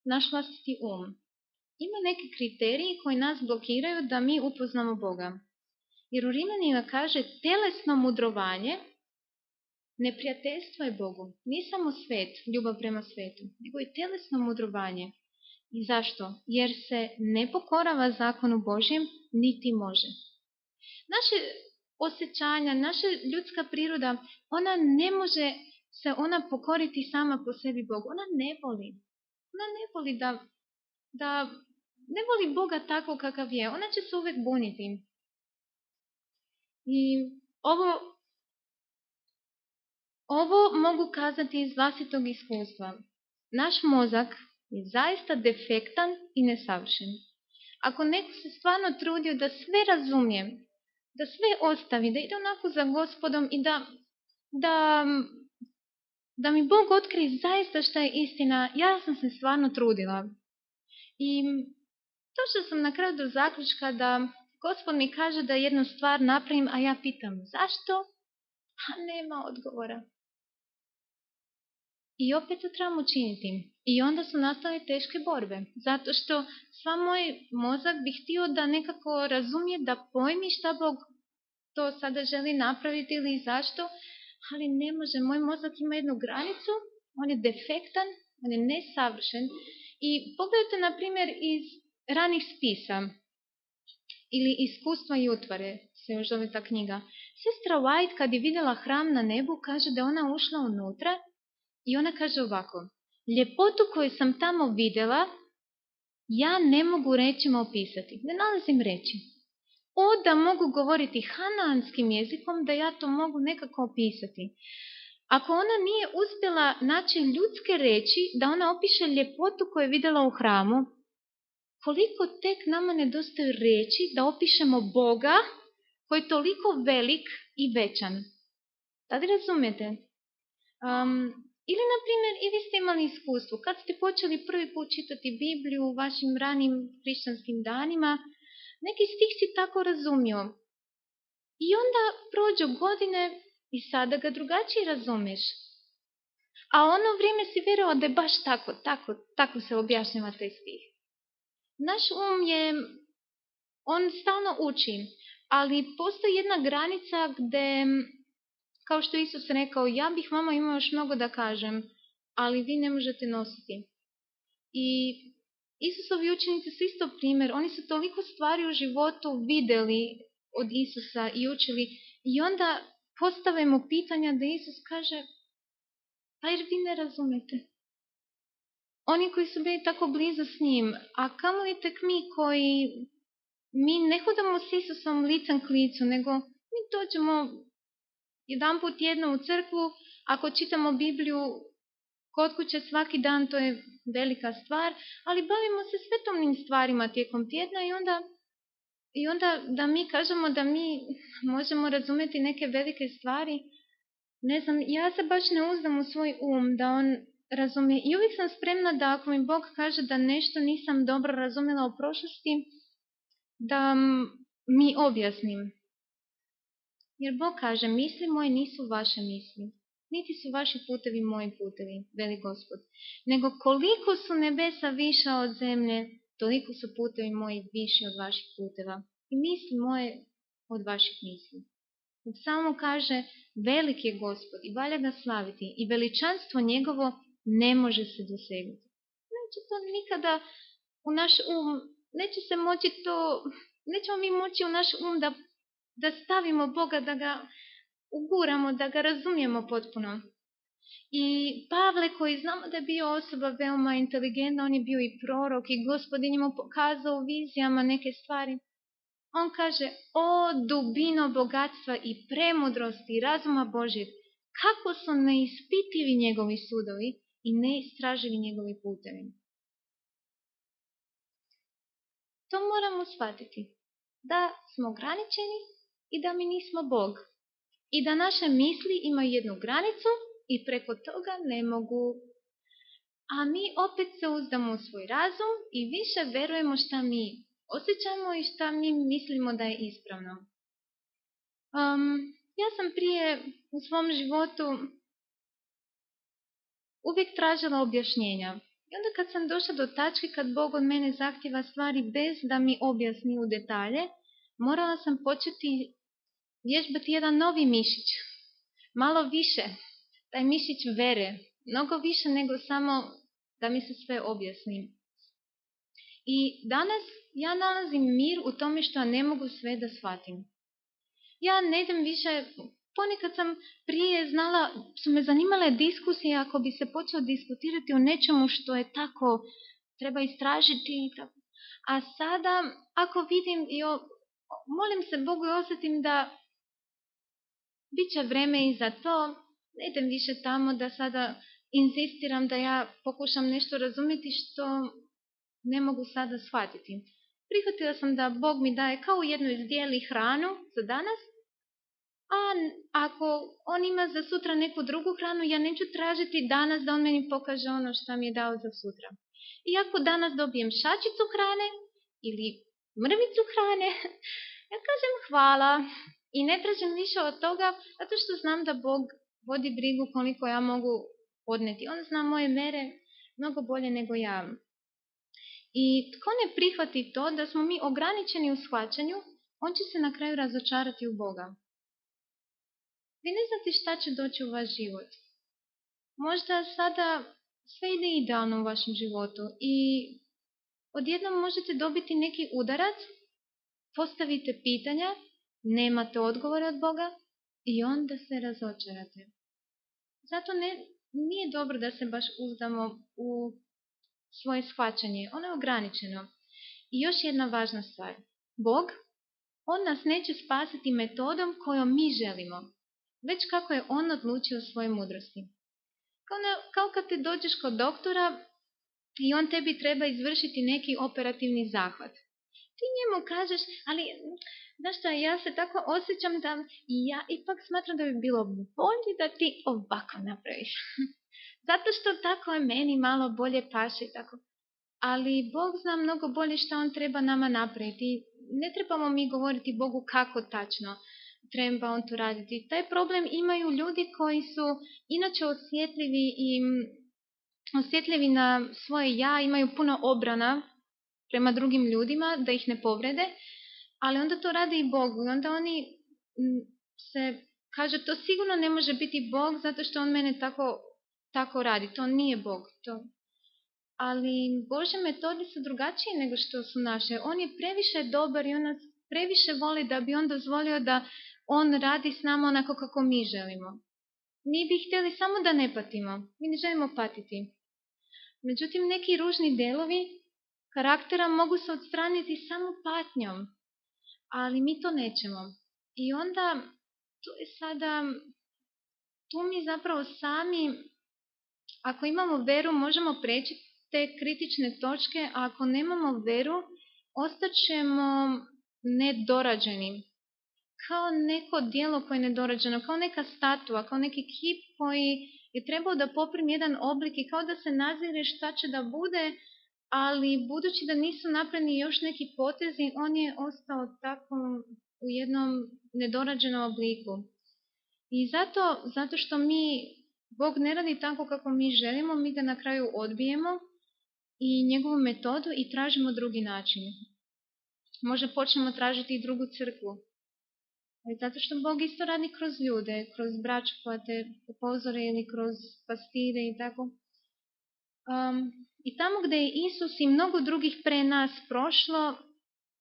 naš vlastiti um. Ima neki kriteriji koji nas blokiraju da mi upoznamo Boga. Jer u Rimljanima kaže telesno mudrovanje, neprijateljstvo je Bogu. Nije samo svet, ljubav prema svetu, nego je telesno mudrovanje. I zašto? Jer se ne pokorava zakonu Božjem, niti može. Naše osjećanja, naša ljudska priroda, ona ne može se ona pokoriti sama po sebi Bogu. Ona ne voli. Ona ne voli da ne voli Boga tako kakav je. Ona će se uvijek buniti. I ovo mogu kazati iz vlastitog iskustva. Naš mozak je zaista defektan i nesavršen. Ako neko se stvarno trudio da sve razumije, da sve ostavi, da ide onako za Gospodom i da mi Bog otkrije zaista šta je istina, ja sam se stvarno trudila. I došla sam na kraju do zaključka da Gospod mi kaže da jednu stvar napravim, a ja pitam zašto, a nema odgovora. I opet to trebamo činiti. I onda su nastale teške borbe. Zato što sva moj mozak bi htio da nekako razumije, da pojmi šta Bog to sada želi napraviti ili zašto. Ali ne može. Moj mozak ima jednu granicu. On je defektan. On je nesavršen. I pogledajte, na primjer, iz ranih spisa. Ili Iskustva i utvare se još zove ta knjiga. Sestra White kad je vidjela hram na nebu, kaže da ona ušla unutra. I ona kaže ovako, ljepotu koju sam tamo vidjela, ja ne mogu rečima opisati. Ne nalazim reći. Da mogu govoriti hanaanskim jezikom, da ja to mogu nekako opisati. Ako ona nije uspjela naći ljudske reči, da ona opiše ljepotu koju je vidjela u hramu, koliko tek nama nedostaju reči da opišemo Boga koji je toliko velik i većan. Da li razumijete? Ili, na primjer, i vi ste imali iskustvo, kad ste počeli prvi put čitati Bibliju u vašim ranim hrišćanskim danima, neki stih si tako razumio. I onda prođu godine i sada ga drugačije razumiješ. A ono vrijeme si vjerovao da je baš tako se objašnjava taj stih. Naš on stalno uči, ali postoji jedna granica gdje, kao što Isus rekao, ja bih vama imao još mnogo da kažem, ali vi ne možete nositi. I Isusovi učenici su isto primjer. Oni su toliko stvari u životu vidjeli od Isusa i učili. I onda postave mu pitanja da Isus kaže, pa jer vi ne razumete. Oni koji su bili tako blizu s njim, a kamoli tek mi ne hodamo s Isusom licem k licu, nego mi dođemo jedanput tjedno u crkvu, ako čitamo Bibliju kod kuće svaki dan, to je velika stvar, ali bavimo se svetovnim stvarima tijekom tjedna i onda da mi kažemo da mi možemo razumjeti neke velike stvari. Ne znam, ja se baš ne uzdam u svoj da on razumije. I uvijek sam spremna da ako mi Bog kaže da nešto nisam dobro razumjela u prošlosti, da mi objasnim. Jer Bog kaže, misli moje nisu vaše misli, niti su vaši putevi moji putevi, veli Gospod. Nego koliko su nebesa viša od zemlje, toliko su putevi moji viši od vaših puteva. I misli moje od vaših misli. Samo kaže, velik je Gospod i valja ga slaviti i veličanstvo njegovo ne može se dosegnuti. Neće to nikada u naš nećemo mi moći u naš da stavimo Boga, da ga uguramo, da ga razumijemo potpuno. I Pavle, koji znamo da je bio osoba veoma inteligentna, on je bio i prorok i Gospod je njemu pokazao u vizijama neke stvari. On kaže, o dubino bogatstva i premudrosti i razuma Božjeg, kako su neispitivi njegovi sudovi i neistraživi njegovi putevi. To moramo shvatiti, da smo ograničeni i da mi nismo Bog. I da naše misli imaju jednu granicu i preko toga ne mogu. A mi opet se uzdamo u svoj razum i više verujemo šta mi osjećamo i šta mi mislimo da je ispravno. Ja sam prije u svom životu uvijek tražila objašnjenja. I onda kad sam došla do tačke kad Bog od mene zahtjeva stvari bez da mi objasni u detalje, morala sam početi vježbati jedan novi mišić. Malo više. Taj mišić vere. Mnogo više nego samo da mi se sve objasni. I danas ja nalazim mir u tome što ne mogu sve da shvatim. Ja ne idem više, ponekad sam prije znala, su me zanimale diskusije ako bi se počeo diskutirati o nečemu što je tako, treba istražiti i tako. A sada, ako vidim molim se Bogu i osjetim da bit će vreme i za to, ne idem više tamo da sada insistiram da ja pokušam nešto razumjeti što ne mogu sada shvatiti. Prihvatila sam da Bog mi daje kao u jednoj zdjeli hranu za danas, a ako on ima za sutra neku drugu hranu, ja neću tražiti danas da on meni pokaže ono što mi je dao za sutra. I ako danas dobijem šačicu hrane ili mrvicu hrane, ja kažem hvala i ne tražim više od toga, zato što znam da Bog vodi brigu koliko ja mogu podneti. On zna moje mere mnogo bolje nego ja. I tko ne prihvati to da smo mi ograničeni u shvaćanju, on će se na kraju razočarati u Boga. Vi ne znate šta će doći u vaš život. Možda sada sve ide idealno u vašem životu i odjednom možete dobiti neki udarac, postavite pitanja, nemate odgovore od Boga i onda se razočarate. Zato nije dobro da se baš uzdamo u svoje shvaćanje. Ono je ograničeno. I još jedna važna stvar. Bog, on nas neće spasiti metodom kojom mi želimo, već kako je on odlučio u svojoj mudrosti. Kao kad te dođeš kod doktora i on tebi treba izvršiti neki operativni zahvat. Ti njemu kažeš, ali znaš šta, ja se tako osjećam da ja ipak smatram da bi bilo bolje da ti ovako napraviš. Zato što tako je meni malo bolje paše i tako. Ali Bog zna mnogo bolje što on treba nama napraviti. Ne trebamo mi govoriti Bogu kako tačno treba on to raditi. Taj problem imaju ljudi koji su inače osjetljivi na svoje ja, imaju puno obrana prema drugim ljudima da ih ne povrede, ali onda to radi i Bog. I onda oni se kaže, to sigurno ne može biti Bog zato što on mene tako radi. To nije Bog. Ali Božje metode su drugačije nego što su naše. On je previše dobar i on nas previše voli da bi on dozvolio da on radi s nama onako kako mi želimo. Mi bi htjeli samo da ne patimo. Mi ne želimo patiti. Međutim, neki ružni delovi karaktera mogu se odstraniti samo patnjom. Ali mi to nećemo. I onda tu mi zapravo sami, ako imamo veru, možemo preći te kritične točke, a ako nemamo veru, ostaćemo nedorađeni. Kao neko djelo koje je nedorađeno, kao neka statua, kao neki kip koji je trebao da poprimi jedan oblik i kao da se nazire šta će da bude, ali budući da nisu napravljeni još neki potezi, on je ostao tako u jednom nedorađenom obliku. I zato što Bog ne radi tako kako mi želimo, mi ga na kraju odbijemo i njegovu metodu i tražimo drugi način. Možda počnemo tražiti i drugu crkvu. Zato što Bog isto radi kroz ljude, kroz braću koja te upozore ili kroz pastire i tako. I tamo gdje je Isus i mnogo drugih pre nas prošlo,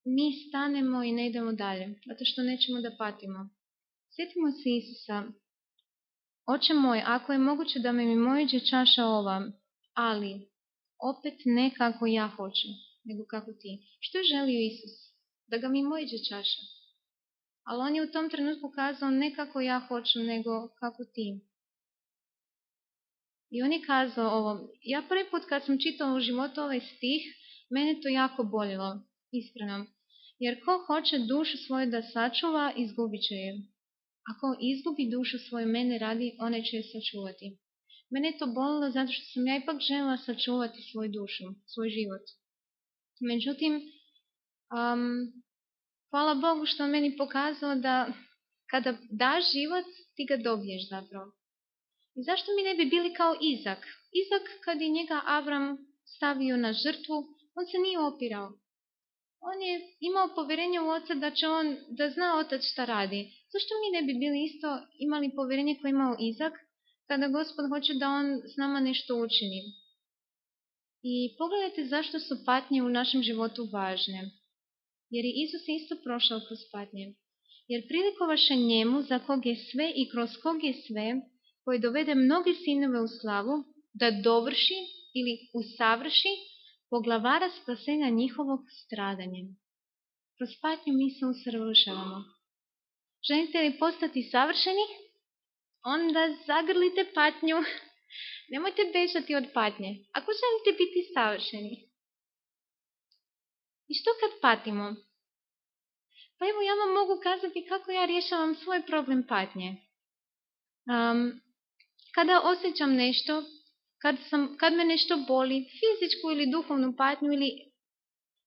mi stanemo i ne idemo dalje, zato što nećemo da patimo. Sjetimo se Isusa. Oče moj, ako je moguće da mi mimoiđe čaša ova, ali opet ne kako ja hoću, nego kako ti. Što je želio Isus? Da ga mimoiđe čaša. Ali on je u tom trenutku kazao ne kako ja hoću, nego kako ti. I on je kazao ovo. Ja prvi put kad sam čitala u životu ovaj stih, mene to jako boljelo, iskreno. Jer ko hoće dušu svoju da sačuva, izgubit će je. Ako izgubi dušu svoju mene radi, ona će je sačuvati. Mene je to bolilo zato što sam ja ipak željela sačuvati svoju dušu, svoj život. Međutim, hvala Bogu što on meni pokazao da kada daš život, ti ga dobiješ zapravo. I zašto mi ne bi bili kao Izak? Izak, kad je njega Avram stavio na žrtvu, on se nije opirao. On je imao povjerenje u oca da zna otac šta radi. Zašto mi ne bi bili isto imali povjerenje koje imao Izak, kada Gospod hoće da on s nama nešto učini? I pogledajte zašto su patnje u našem životu važne. Jer je Isus isto prošao kroz patnje. jer prilikovaše njemu za kog je sve i kroz kog je sve, koji dovede mnoge sinove u slavu, da dovrši ili usavrši poglavara spasenja njihovog stradanjem. Kroz patnju mi se usavršavamo. Želite li postati savršeni? Onda zagrlite patnju. Nemojte bežati od patnje. Ako želite biti savršeni. I što kad patimo? Pa evo ja vam mogu kazati kako ja rješavam svoj problem patnje. Kada osjećam nešto, kad me nešto boli, fizičku ili duhovnu patnju, ili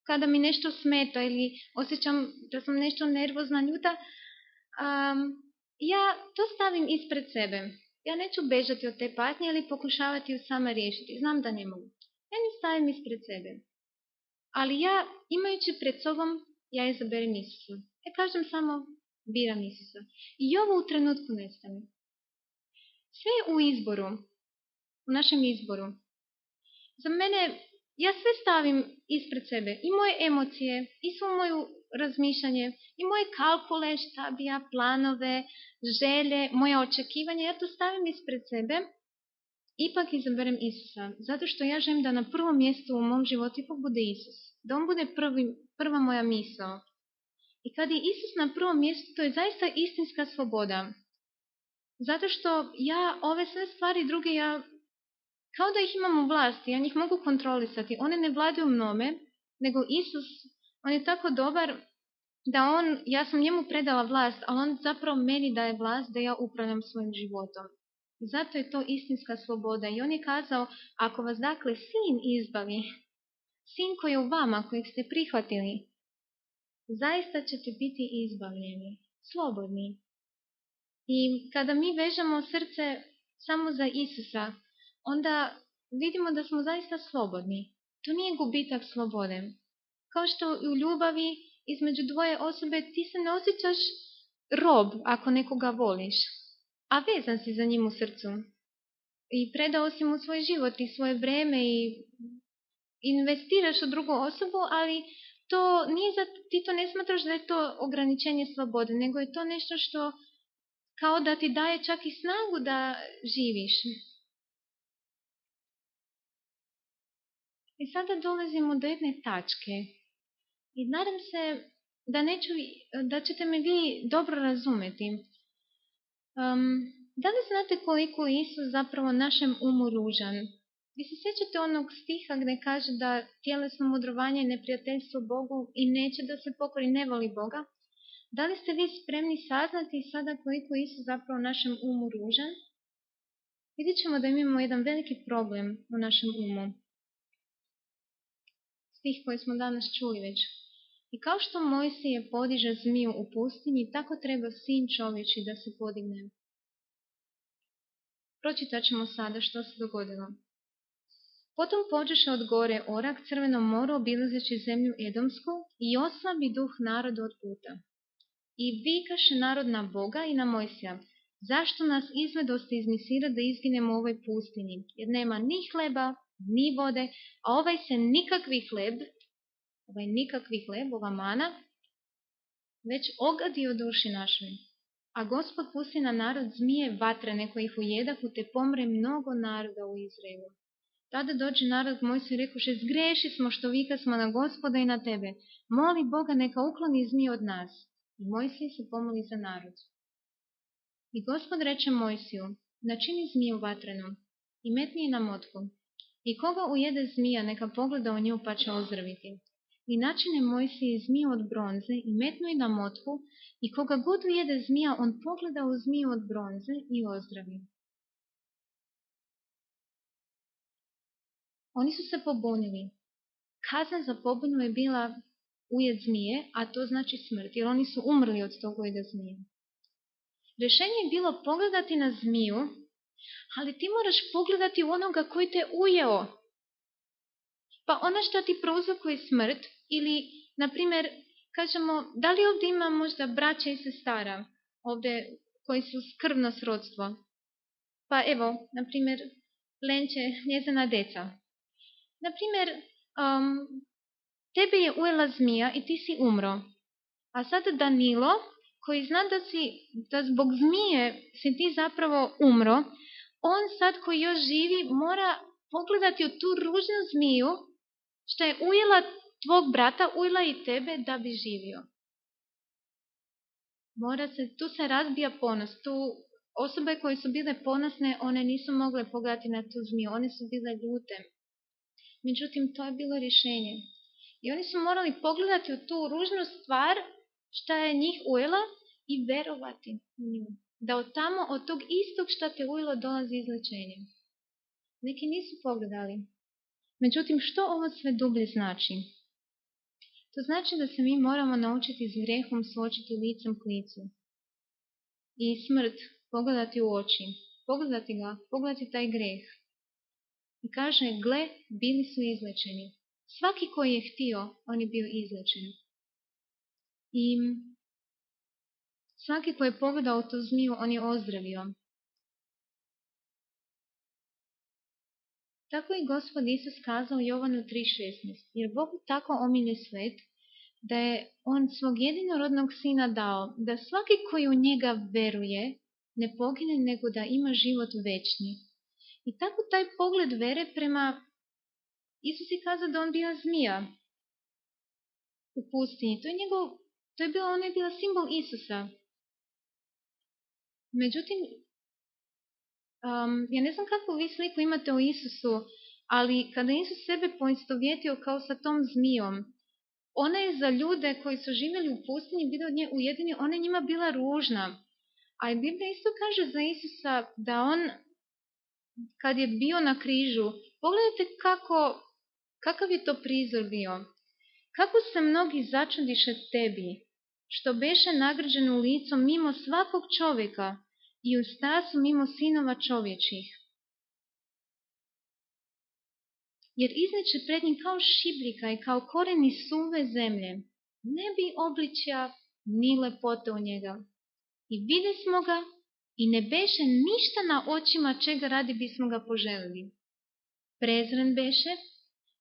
kada mi nešto smeta ili osjećam da sam nešto nervozna, ljuta, ja to stavim ispred sebe. Ja neću bežati od te patnje ili pokušavati ju sama riješiti. Znam da ne mogu. Ja nju stavim ispred sebe. Ali ja, imajući pred sobom, ja izaberem Isusa. Ja kažem samo, biram Isusa. I ovo u trenutku nestane. Sve u izboru, u našem izboru. Za mene, ja sve stavim ispred sebe. I moje emocije, i svo moje razmišljanje, i moje kalkule, šta bi ja, planove, želje, moje očekivanje, ja to stavim ispred sebe. Ipak izaberem Isusa. Zato što ja želim da na prvom mjestu u mom životu ipak bude Isus. Da on bude prva moja misao. I kad je Isus na prvom mjestu, to je zaista istinska sloboda. Zato što ja ove sve stvari druge, ja kao da ih imam u vlasti, ja njih mogu kontrolisati. One ne vladaju mnome, nego Isus, on je tako dobar da ja sam njemu predala vlast, ali on zapravo meni daje vlast da ja upravljam svojim životom. Zato je to istinska sloboda. I on je kazao, ako vas dakle sin izbavi, sin koji je u vama, kojeg ste prihvatili, zaista ćete biti izbavljeni, slobodni. I kada mi vežemo srce samo za Isusa, onda vidimo da smo zaista slobodni. To nije gubitak slobode. Kao što u ljubavi između dvoje osobe ti se ne osjećaš rob ako nekoga voliš, a vezan si za njim u srcu. I predao si mu svoj život i svoje vreme i investiraš u drugu osobu, ali to nije ti to ne smatraš da je to ograničenje slobode, nego je to nešto što kao da ti daje čak i snagu da živiš. I sada dolazimo do jedne tačke. I nadam se da ćete me vi dobro razumjeti. Da li znate koliko je Isus zapravo našem umu ružan? Vi se sjećate onog stiha gdje kaže da tjelesno mudrovanje je neprijateljstvo Bogu i neće da se pokori, ne voli Boga? Da li ste vi spremni saznati sada koliko je Isus zapravo našem umu ružan? Vidjet ćemo da imamo jedan veliki problem u našem umu. Stih koji smo danas čuli već. I kao što Mojsije podiže zmiju u pustinji, tako treba sin čovječi da se podigne. Pročitat ćemo sada što se dogodilo. Potom pođeše od gore Orak Crvenom moru obilazeći zemlju Edomsku i oslabi duh narodu od puta. I vikaše narod na Boga i na Mojsija, zašto nas izvedoste iz Misira da izginemo u ovoj pustinji, jer nema ni hleba, ni vode, a ovaj nikakvi hleb, ova mana, već ogadi o duši našoj. A Gospod pusti na narod zmije vatrene koji ih ujedahu, te pomre mnogo naroda u Izraelu. Tada dođe narod Mojsiju i rekoše, zgreši smo što vikasmo na Gospoda i na tebe. Moli Boga neka ukloni zmije od nas. I Mojsije se pomoli za narod. I Gospod reče Mojsiju, načini zmiju vatrenu i metni je na motku. I koga ujede zmija, neka pogleda u nju pa će ozdraviti. I načine Mojsije zmiju od bronze i metnu je na motku, i koga god ujede zmija, on pogleda u zmiju od bronze i ozdravi. Oni su se pobunili. Kazna za pobunu je bila ujed zmije, a to znači smrt, jer oni su umrli od tog ujeda zmije. Rješenje je bilo pogledati na zmiju, ali ti moraš pogledati u onoga koji te ujeo. Pa ona što ti prouzrokuje smrt, ili, na primjer, kažemo, da li ovdje ima možda braća i sestara, ovdje koji su krvno srodstvo? Pa evo, na primjer, Lenče, njezina deca. Na primjer, tebe je ujela zmija i ti si umro. A sada Danilo, koji zna da zbog zmije si ti zapravo umro, on sad koji još živi mora pogledati u tu ružnu zmiju što je ujela tvog brata, ujela i tebe da bi živio. Tu se razbija ponos. Tu osobe koje su bile ponosne, one nisu mogle pogledati na tu zmiju, one su bile ljute. Međutim, to je bilo rješenje. I oni su morali pogledati u tu ružnu stvar šta je njih ujela i verovati u nju. Da od tamo, od tog istog šta te ujelo dolazi izlečenje. Neki nisu pogledali. Međutim, što ovo sve dublje znači? To znači da se mi moramo naučiti s grehom suočiti licem k licu. I smrt pogledati u oči. Pogledati ga, pogledati taj greh. I kaže, gle, bili su izlečeni. Svaki koji je htio, on je bio izlečen. I svaki koji je pogledao tu zmiju, on je ozdravio. Tako i Gospod Isus kazao Jovanu 3.16. Jer Bog tako omilje svet, da je on svog jedinorodnog sina dao, da svaki koji u njega veruje, ne pogine, nego da ima život večni. I tako taj pogled vere prema Isus je kazao da on bio zmija u pustinji. Ona je bila simbol Isusa. Međutim, ja ne znam kakvu vi sliku imate o Isusu, ali kada Isus sebe poistovjetio kao sa tom zmijom, ona je za ljude koji su živjeli u pustinji, bili od nje ujedini, ona je njima bila ružna. A i Biblija isto kaže za Isusa da on, kad je bio na križu, pogledajte kakav je to prizor bio. Kako se mnogi začudiše tebi, što beše nagrađen u licu mimo svakog čovjeka i u stasu mimo sinova čovječih. Jer izneće pred njim kao šibljika i kao koreni suve zemlje, ne bi obličja ni lepote u njega. I vide smo ga i ne beše ništa na očima čega radi bismo ga poželili. Prezren beše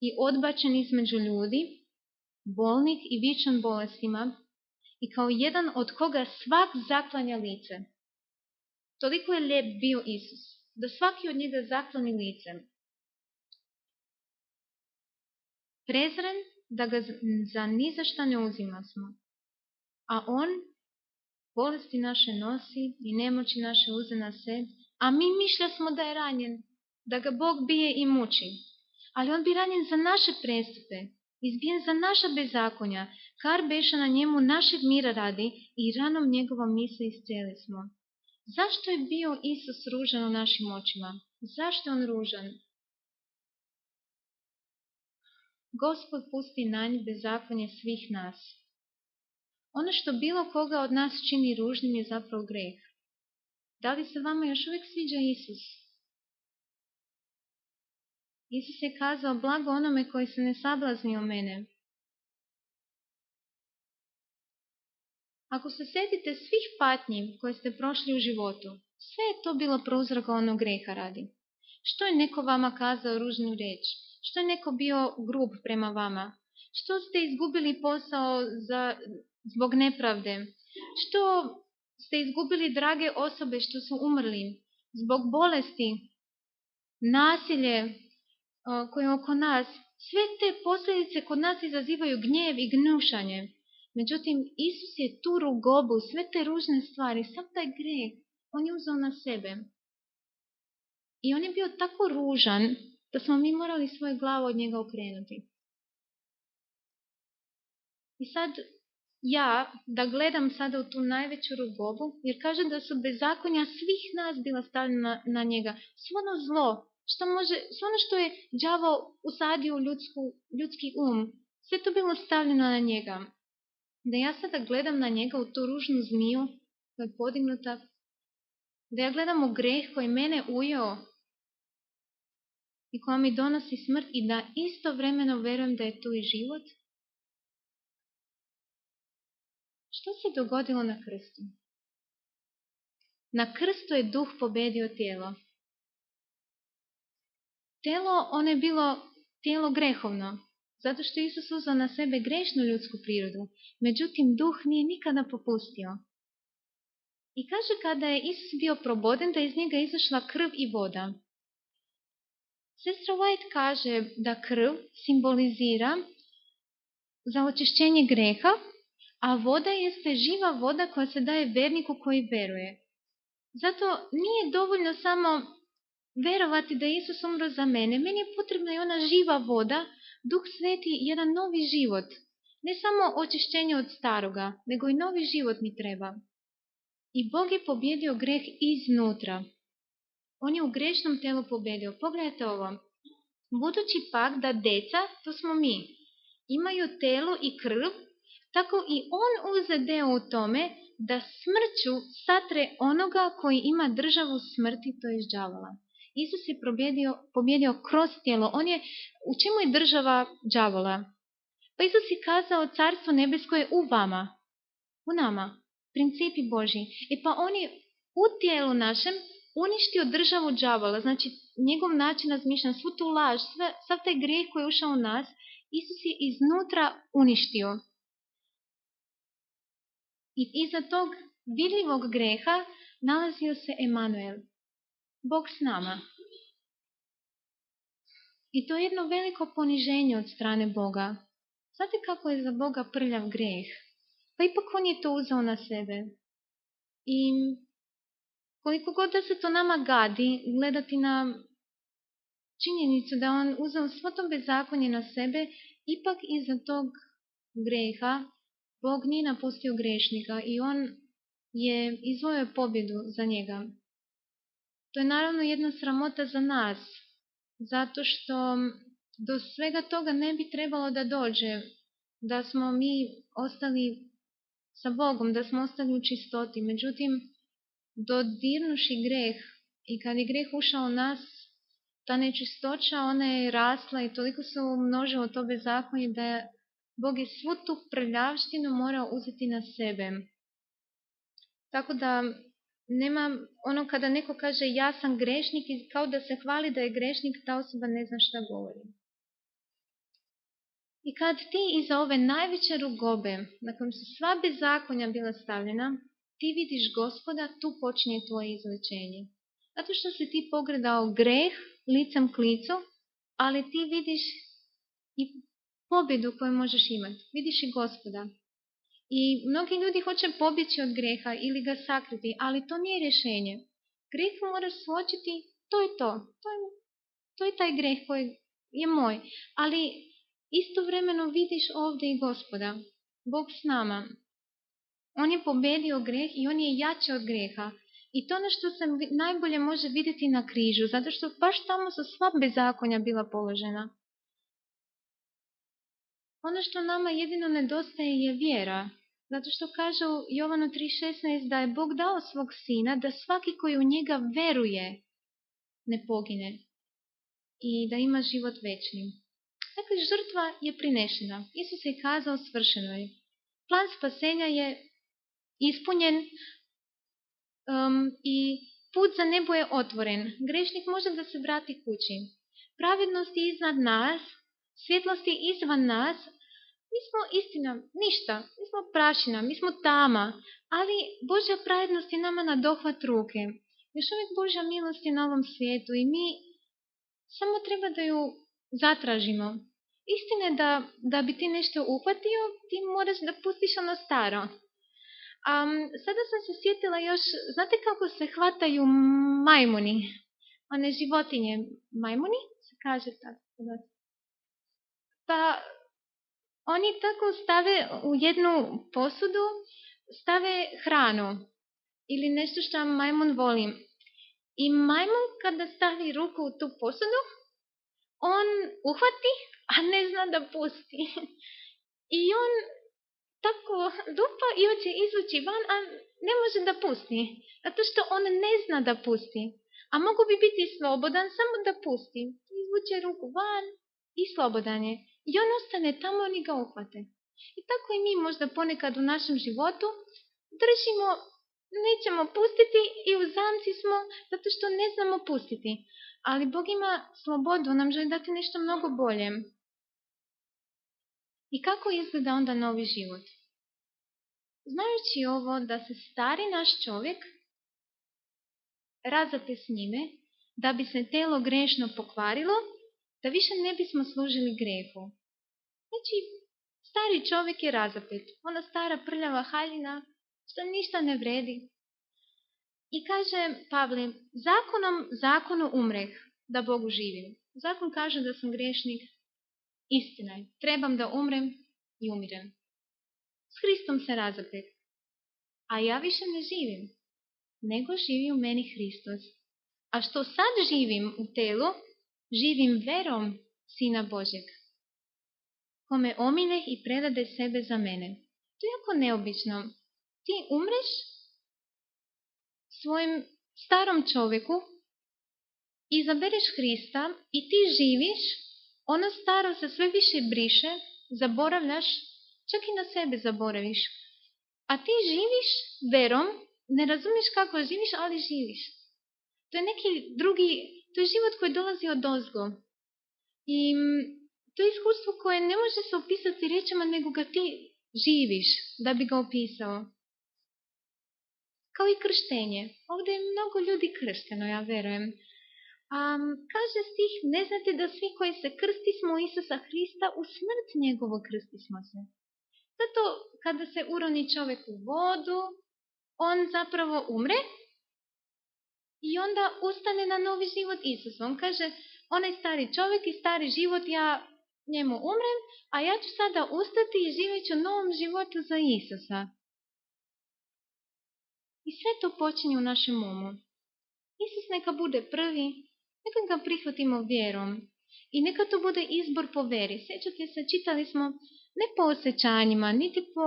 i odbačen između ljudi, bolnik i vičan bolestima i kao jedan od koga svak zaklanja lice. Toliko je lijep bio Isus, da svaki od njega zaklani licem. Prezren da ga za ni za šta ne uzima smo. A on bolesti naše nosi i nemoći naše uze na sebe, a mi mišlja smo da je ranjen, da ga Bog bije i muči. Ali on bi ranjen za naše prestupe, izbijen za naša bezakonja, kar beša na njemu našeg mira radi i ranom njegovom mi se iscijeli smo. Zašto je bio Isus ružan u našim očima? Zašto je on ružan? Gospod pusti na nj bezakonje svih nas. Ono što bilo koga od nas čini ružnim je zapravo greh. Da li se vama još uvijek sviđa Isus? Isus je kazao, blago onome koji se ne sablazni o mene. Ako se sjetite svih patnji koje ste prošli u životu, sve je to bilo prouzrokovano greha radi. Što je neko vama kazao ružnu riječ? Što je neko bio grub prema vama? Što ste izgubili posao zbog nepravde? Što ste izgubili drage osobe što su umrli? Zbog bolesti, nasilje koje je oko nas, sve te posljedice kod nas izazivaju gnjev i gnušanje. Međutim, Isus je tu rugobu, sve te ružne stvari, sav taj greh, on je uzeo na sebe. I on je bio tako ružan da smo mi morali svoju glavu od njega okrenuti. I sad da gledam sada u tu najveću rugobu, jer kažem da su bezakonja svih nas bila stavljena na njega. Svo ono zlo, sve ono što je đavo usadio u ljudski sve to bilo stavljeno na njega. Da ja sada gledam na njega u tu ružnu zmiju koja je podignuta, da ja gledam u greh koji mene ujeo i koja mi donosi smrt i da istovremeno verujem da je tu i život. Što se dogodilo na krstu? Na krstu je duh pobedio tijelo. Tijelo, ono je bilo tijelo grehovno, zato što Isus uzeo na sebe grešnu ljudsku prirodu. Međutim, duh nije nikada popustio. I kaže kada je Isus bio proboden da je iz njega izašla krv i voda. Sestra White kaže da krv simbolizira za očišćenje greha, a voda jeste živa voda koja se daje verniku koji veruje. Zato nije dovoljno samo verovati da je Isus umro za mene. Meni je potrebna i ona živa voda, Duh Sveti, jedan novi život. Ne samo očišćenje od staroga, nego i novi život mi treba. I Bog je pobjedio greh iznutra. On je u grešnom telu pobjedio. Pogledajte ovo. Budući pak da deca, to smo mi, imaju telo i krv, tako i on uze deo u tome da smrću satre onoga koji ima državu smrti, to je đavola. Isus je pobjedio kroz tijelo. U čemu je država đavola? Pa Isus je kazao carstvo nebesko je u vama, u nama, principi Božji. Pa on je u tijelu našem uništio državu đavola, znači njegov način razmišljanja, svu tu laž, sav taj grijeh koji je ušao u nas, Isus je iznutra uništio. I iza tog vidljivog greha nalazio se Emanuel, Bog s nama. I to je jedno veliko poniženje od strane Boga. Znate kako je za Boga prljav greh? Pa ipak on je to uzeo na sebe. I koliko god da se to nama gadi, gledati na činjenicu da on uzeo svo to bezakonje na sebe, ipak iza tog greha Bog nije napustio grešnika i on je izvojio pobjedu za njega. To je naravno jedna sramota za nas, zato što do svega toga ne bi trebalo da dođe, da smo mi ostali sa Bogom, da smo ostali u čistoti. Međutim, dodirnuši greh i kad je greh ušao u nas, ta nečistoća, ona je rasla i toliko se umnožilo to bezakonje da Bog je svu tu prljavštinu morao uzeti na sebe. Tako da nema ono kada neko kaže ja sam grešnik i kao da se hvali da je grešnik, ta osoba ne zna šta govori. I kad ti iza ove najveće rugobe na kojem su sva bezakonja bila stavljena, ti vidiš Gospoda, tu počinje tvoje izlečenje. Zato što si ti pogledao greh licem k licu, ali ti vidiš i pobjedu koju možeš imati. Vidiš i Gospoda. I mnogi ljudi hoće pobjeći od greha ili ga sakriti, ali to nije rješenje. Greh moraš suočiti, to je to. To je taj greh koji je moj. Ali istovremeno vidiš ovdje i Gospoda. Bog s nama. On je pobjedio greh i on je jači od greha. I to ono što se najbolje može vidjeti na križu, zato što baš tamo su sva bezakonja bila položena. Ono što nama jedino nedostaje je vjera. Zato što kaže u Jovanu 3,16 da je Bog dao svog sina da svaki koji u njega veruje ne pogine i da ima život večni. Dakle, žrtva je prinešena. Isus je kazao svršeno je. Plan spasenja je ispunjen i put za nebo je otvoren. Grešnik može da se vrati kući. Pravednost je iznad nas, svjetlost je izvan nas. Mi smo istina, ništa, mi smo prašina, mi smo tama, ali Božja pravednost je nama na dohvat ruke. Još uvijek Božja milost je na ovom svijetu i mi samo treba da ju zatražimo. Istina je da bi ti nešto uhvatio, ti moraš da pustiš ono staro. Sada sam se sjetila još, znate kako se hvataju majmuni? One životinje, majmuni se kaže tako. Pa oni tako stave u jednu posudu, stave hranu ili nešto što majmun voli. I majmun kada stavi ruku u tu posudu, on uhvati, a ne zna da pusti. I on tako dupa i hoće izvući van, a ne može da pusti. Zato što on ne zna da pusti. A mogu bi biti slobodan samo da pusti. Izvuče ruku van i slobodan je. I on ostane tamo, oni ga uhvate. I tako i mi možda ponekad u našem životu držimo, nećemo pustiti i u zamci smo zato što ne znamo pustiti. Ali Bog ima slobodu, nam želi dati nešto mnogo bolje. I kako izgleda onda novi život? Znajući ovo da se stari naš čovjek razate s njime, da bi se telo grešno pokvarilo, da više ne bismo služili grehu. Znači, stari čovjek je razapet, ona stara prljava haljina, što ništa ne vredi. I kaže Pavle, zakonu umreh, da Bogu živim. Zakon kaže da sam grešnik, istina je, trebam da umrem i umirem. S Hristom se razapet. A ja više ne živim, nego živi u meni Hristos. A što sad živim u telu, živim verom Sina Božeg, kome omileh i predade sebe za mene. To je jako neobično. Ti umreš svojim starom čovjeku, izabereš Hrista i ti živiš, ono staro se sve više briše, zaboravljaš, čak i na sebe zaboraviš. A ti živiš verom, ne razumiješ kako živiš, ali živiš. To je neki drugi, to je život koji dolazi od ozgo. I to je iskustvo koje ne može se opisati riječima, nego ga ti živiš da bi ga opisao. Kao i krštenje. Ovdje je mnogo ljudi kršteno, ja verujem. Kaže stih, ne znate da svi koji se krstismo u Isusa Hrista, u smrt njegovo krstismo se. Zato kada se uroni čovjek u vodu, on zapravo umre i onda ustane na novi život Isusa. On kaže, onaj stari čovjek i stari život, ja njemu umrem, a ja ću sada ustati i živjet ću novom životu za Isusa. I sve to počinje u našem umu. Isus neka bude prvi, neka ga prihvatimo vjerom. I neka to bude izbor po veri. Sjećate se, čitali smo ne po osjećanjima, niti po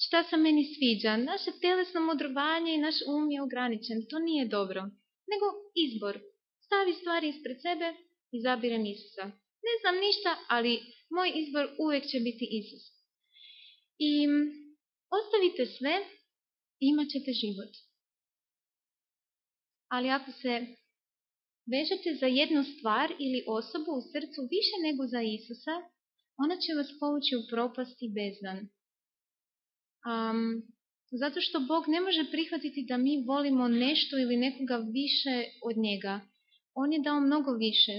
šta se meni sviđa. Naše tjelesno mudrovanje i naš um je ograničen. To nije dobro. Nego izbor. Stavi stvari ispred sebe, izabirem Isusa. Ne znam ništa, ali moj izbor uvijek će biti Isus. I ostavite sve i imat ćete život. Ali ako se vežete za jednu stvar ili osobu u srcu više nego za Isusa, ona će vas povući u propast i bezdan. Zato što Bog ne može prihvatiti da mi volimo nešto ili nekoga više od njega. On je dao mnogo više.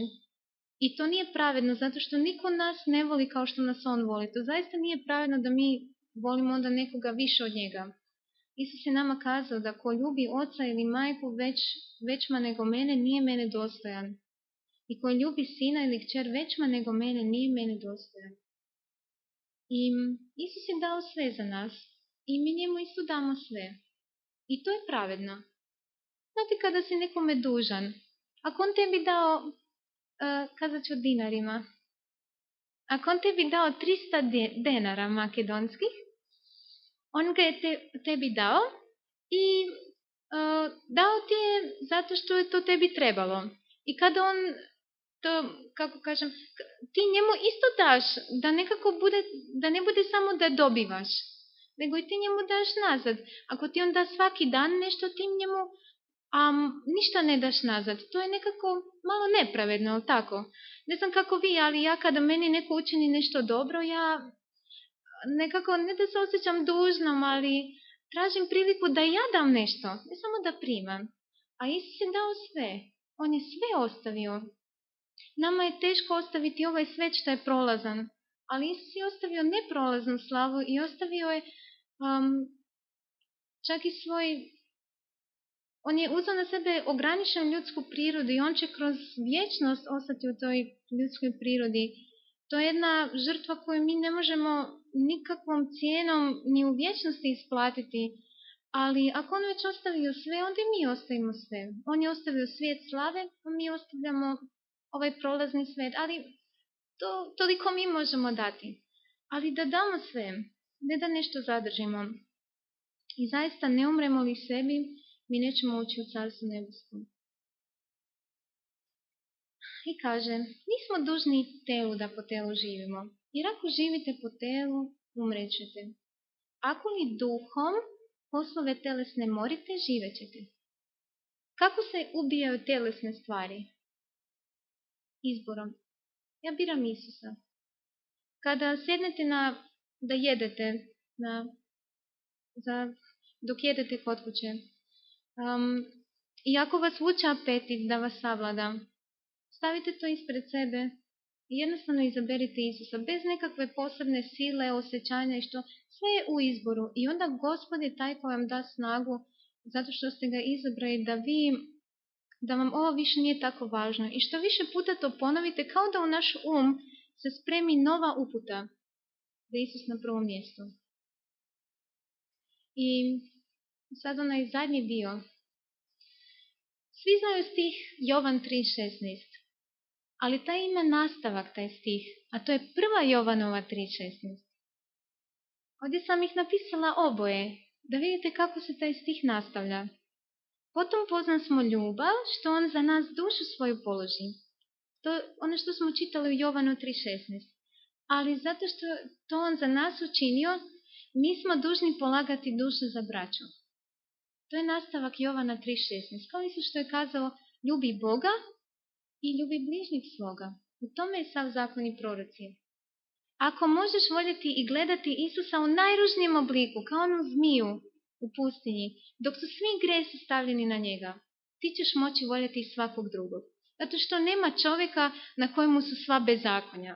I to nije pravedno, zato što niko nas ne voli kao što nas on voli. To zaista nije pravedno da mi volimo onda nekoga više od njega. Isus je nama kazao da ko ljubi oca ili majku većma nego mene, nije mene dostojan. I ko ljubi sina ili kćer većma nego mene, nije mene dostojan. I Isus je dao sve za nas. I mi njemu isto damo sve. I to je pravedno. Znate kada si nekome dužan, ako on tebi dao, kazat ću dinarima, ako on tebi dao 300 denara makedonskih, on ga je tebi dao i dao ti je zato što je to tebi trebalo. I kada on to, kako kažem, ti njemu isto daš, da nekako bude, da ne bude samo da dobivaš, nego i ti njemu daš nazad. Ako ti on da svaki dan nešto, ti njemu ništa ne daš nazad. To je nekako malo nepravedno, ali tako? Ne znam kako vi, ali ja kada meni neko učini nešto dobro, ja nekako ne da se osjećam dužnom, ali tražim priliku da ja dam nešto, ne samo da primam. A Isus je dao sve. On je sve ostavio. Nama je teško ostaviti ovaj svet što je prolazan, ali Isus je ostavio neprolaznu slavu i ostavio je čak i svoj, on je uzeo na sebe ograničenu ljudsku prirodu i on će kroz vječnost ostati u toj ljudskoj prirodi. To je jedna žrtva koju mi ne možemo nikakvom cijenom ni u vječnosti isplatiti, ali ako on već ostavio sve, onda i mi ostavimo sve. On je ostavio svijet slave, a mi ostavljamo ovaj prolazni svijet, ali to toliko mi možemo dati. Ali da damo sve, ne da nešto zadržimo. I zaista ne umremo li sebi, mi nećemo ući u Carstvo nebesko. I kaže, nismo dužni telu da po telu živimo, jer ako živite po telu, umrećete. Ako li duhom poslove telesne morite, živećete. Kako se ubijaju telesne stvari? Izborom. Ja biram Isusa. Kada sjednete da jedete na dok jedete kod kuće. I ako vas vuče apetit da vas savlada, stavite to ispred sebe i jednostavno izaberite Isusa, bez nekakve posebne sile, osjećanja i što, sve je u izboru. I onda Gospod je taj koji vam da snagu, zato što ste ga izabrali, da vam ovo više nije tako važno. I što više puta to ponovite, kao da u naš se spremi nova uputa, da je Isus na prvom mjestu. I sad onaj zadnji dio. Svi znaju stih Jovan 3.16, ali taj ima nastavak, taj stih, a to je 1. Jovanova 3.16. Ovdje sam ih napisala oboje, da vidite kako se taj stih nastavlja. Potom poznan smo ljubav, što on za nas dušu svoju položi. To je ono što smo čitali u Jovanu 3.16. Ali zato što to on za nas učinio, mi smo dužni polagati duše za braću. To je nastavak Jovana 3.16. Kao Isus što je kazao, ljubi Boga i ljubi bližnjeg svoga. U tome je sav zakon i proroci. Ako možeš voljeti i gledati Isusa u najružnijem obliku, kao onu zmiju u pustinji, dok su svi gresi stavljeni na njega, ti ćeš moći voljeti i svakog drugog. Zato što nema čovjeka na kojemu su sva bezakonja.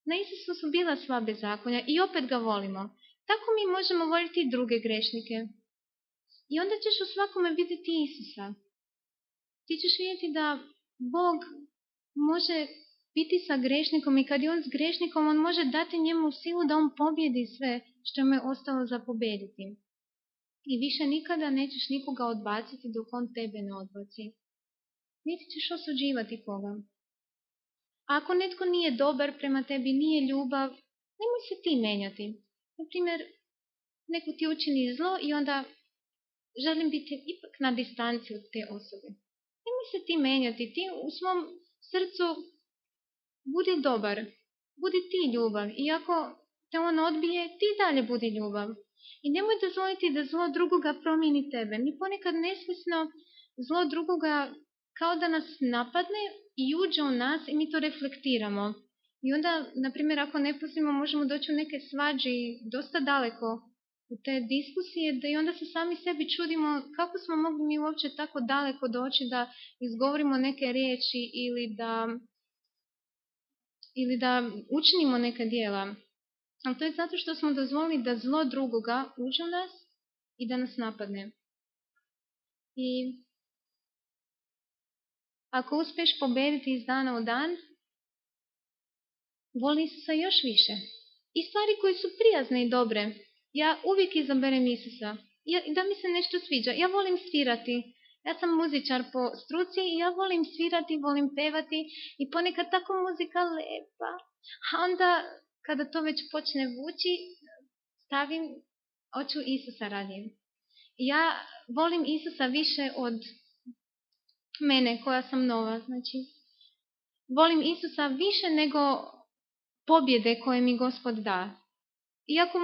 Na Isusu su bila sva bezakonja i opet ga volimo. Tako mi možemo voljeti i druge grešnike. I onda ćeš u svakome vidjeti Isusa. Ti ćeš vidjeti da Bog može biti sa grešnikom i kad je on s grešnikom, on može dati njemu silu da on pobjedi sve što mu je ostalo za pobjediti. I više nikada nećeš nikoga odbaciti dok on tebe ne odbaci. Niti ćeš osuđivati koga. Ako netko nije dobar prema tebi, nije ljubav, nemoj se ti menjati. Naprimjer, neko ti učini zlo i onda želim biti ipak na distanci od te osobe. Nemoj se ti menjati, ti u svom srcu budi dobar, budi ti ljubav. I ako te on odbije, ti dalje budi ljubav. I nemoj dozvoliti da zlo drugoga promijeni tebe. Mi ponekad nesvjesno zlo drugoga kao da nas napadne i uđe u nas i mi to reflektiramo. I onda, na primjer, ako ne pustimo, možemo doći u neke svađe i dosta daleko u te diskusije, da i onda se sami sebi čudimo kako smo mogli mi uopće tako daleko doći da izgovorimo neke riječi ili da učinimo neka djela. Ali to je zato što smo dozvolili da zlo drugoga uđe u nas i da nas napadne. I ako uspješ pobediti iz dana u dan, voli Isusa još više. I stvari koje su prijazne i dobre. Ja uvijek izaberem Isusa. Da mi se nešto sviđa. Ja volim svirati. Ja sam muzičar po struci i ja volim svirati, volim pevati i ponekad tako muzika lepa. A onda kada to već počne vući, stavim oču Isusa radim. Ja volim Isusa više od mene koja sam nova. Znači, volim Isusa više nego pobjede koje mi Gospod da. Iako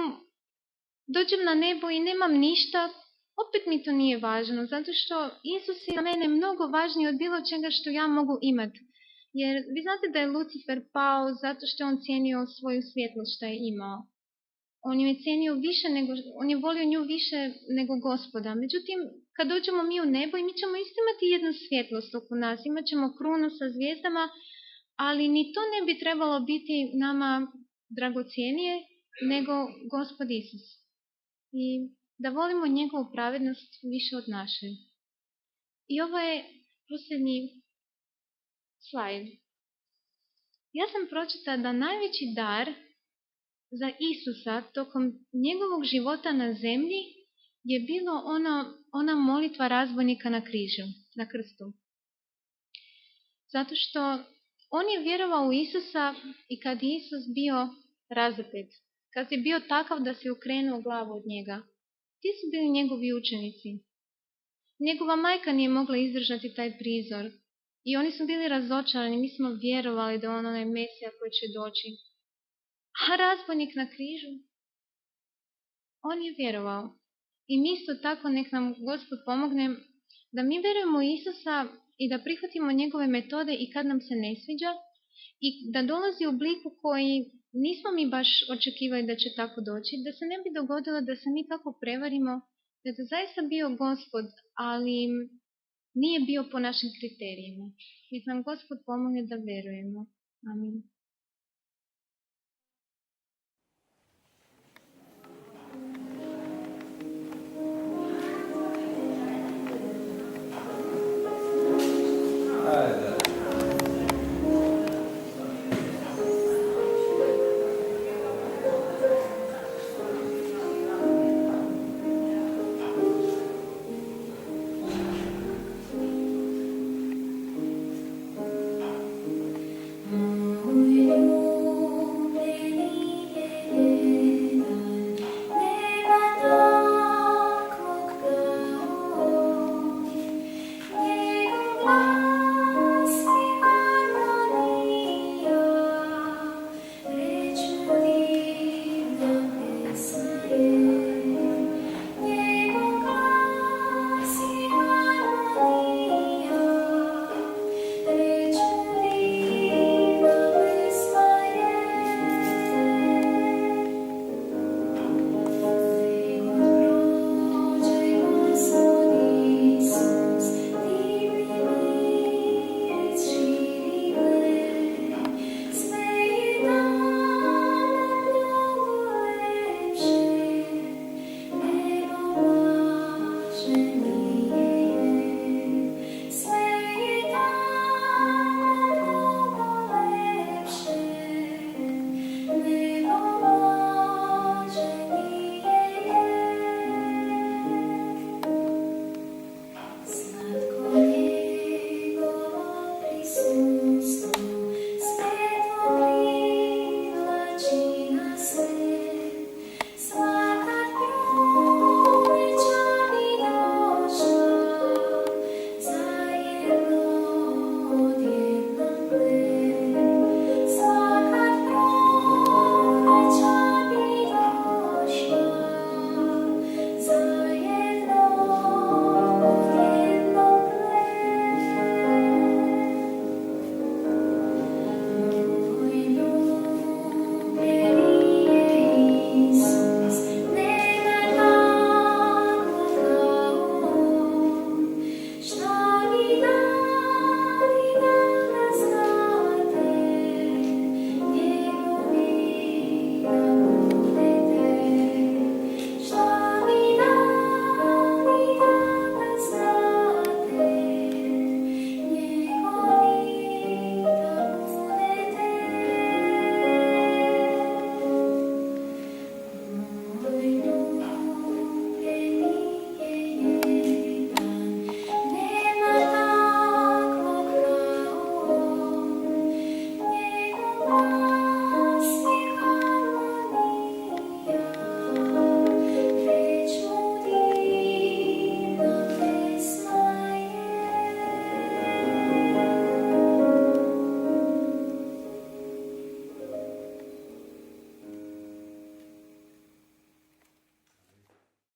dođem na nebo i nemam ništa, opet mi to nije važno, zato što Isus je za mene mnogo važniji od bilo čega što ja mogu imati. Jer vi znate da je Lucifer pao zato što je on cijenio svoju svjetlost što je imao. On ju je cijenio više on je volio nju više nego Gospoda. Međutim, kad dođemo mi u nebo i mi ćemo isto imati jednu svjetlost oko nas, imat ćemo krunu sa zvijezdama, ali ni to ne bi trebalo biti nama dragocjenije nego Gospod Isus. I da volimo njegovu pravednost više od naše. I ovo je posljednji slajd. Ja sam pročitala da najveći dar za Isusa tokom njegovog života na zemlji je bilo ona molitva razbojnika na križu, na krstu. Zato što on je vjerovao u Isusa i kad je Isus bio razapet, kad je bio takav da se okrenuo glavu od njega, ti su bili njegovi učenici. Njegova majka nije mogla izdržati taj prizor i oni su bili razočarani, mi smo vjerovali da on onaj Mesija koji će doći. A razbojnik na križu, on je vjerovao. I mi isto tako nek nam Gospod pomogne da mi vjerujemo u Isusa i da prihvatimo njegove metode i kad nam se ne sviđa i da dolazi u obliku koji nismo mi baš očekivali da će tako doći, da se ne bi dogodilo da se mi tako prevarimo, da je to zaista bio Gospod, ali nije bio po našim kriterijima. Nek nam Gospod pomogne da verujemo. Amin.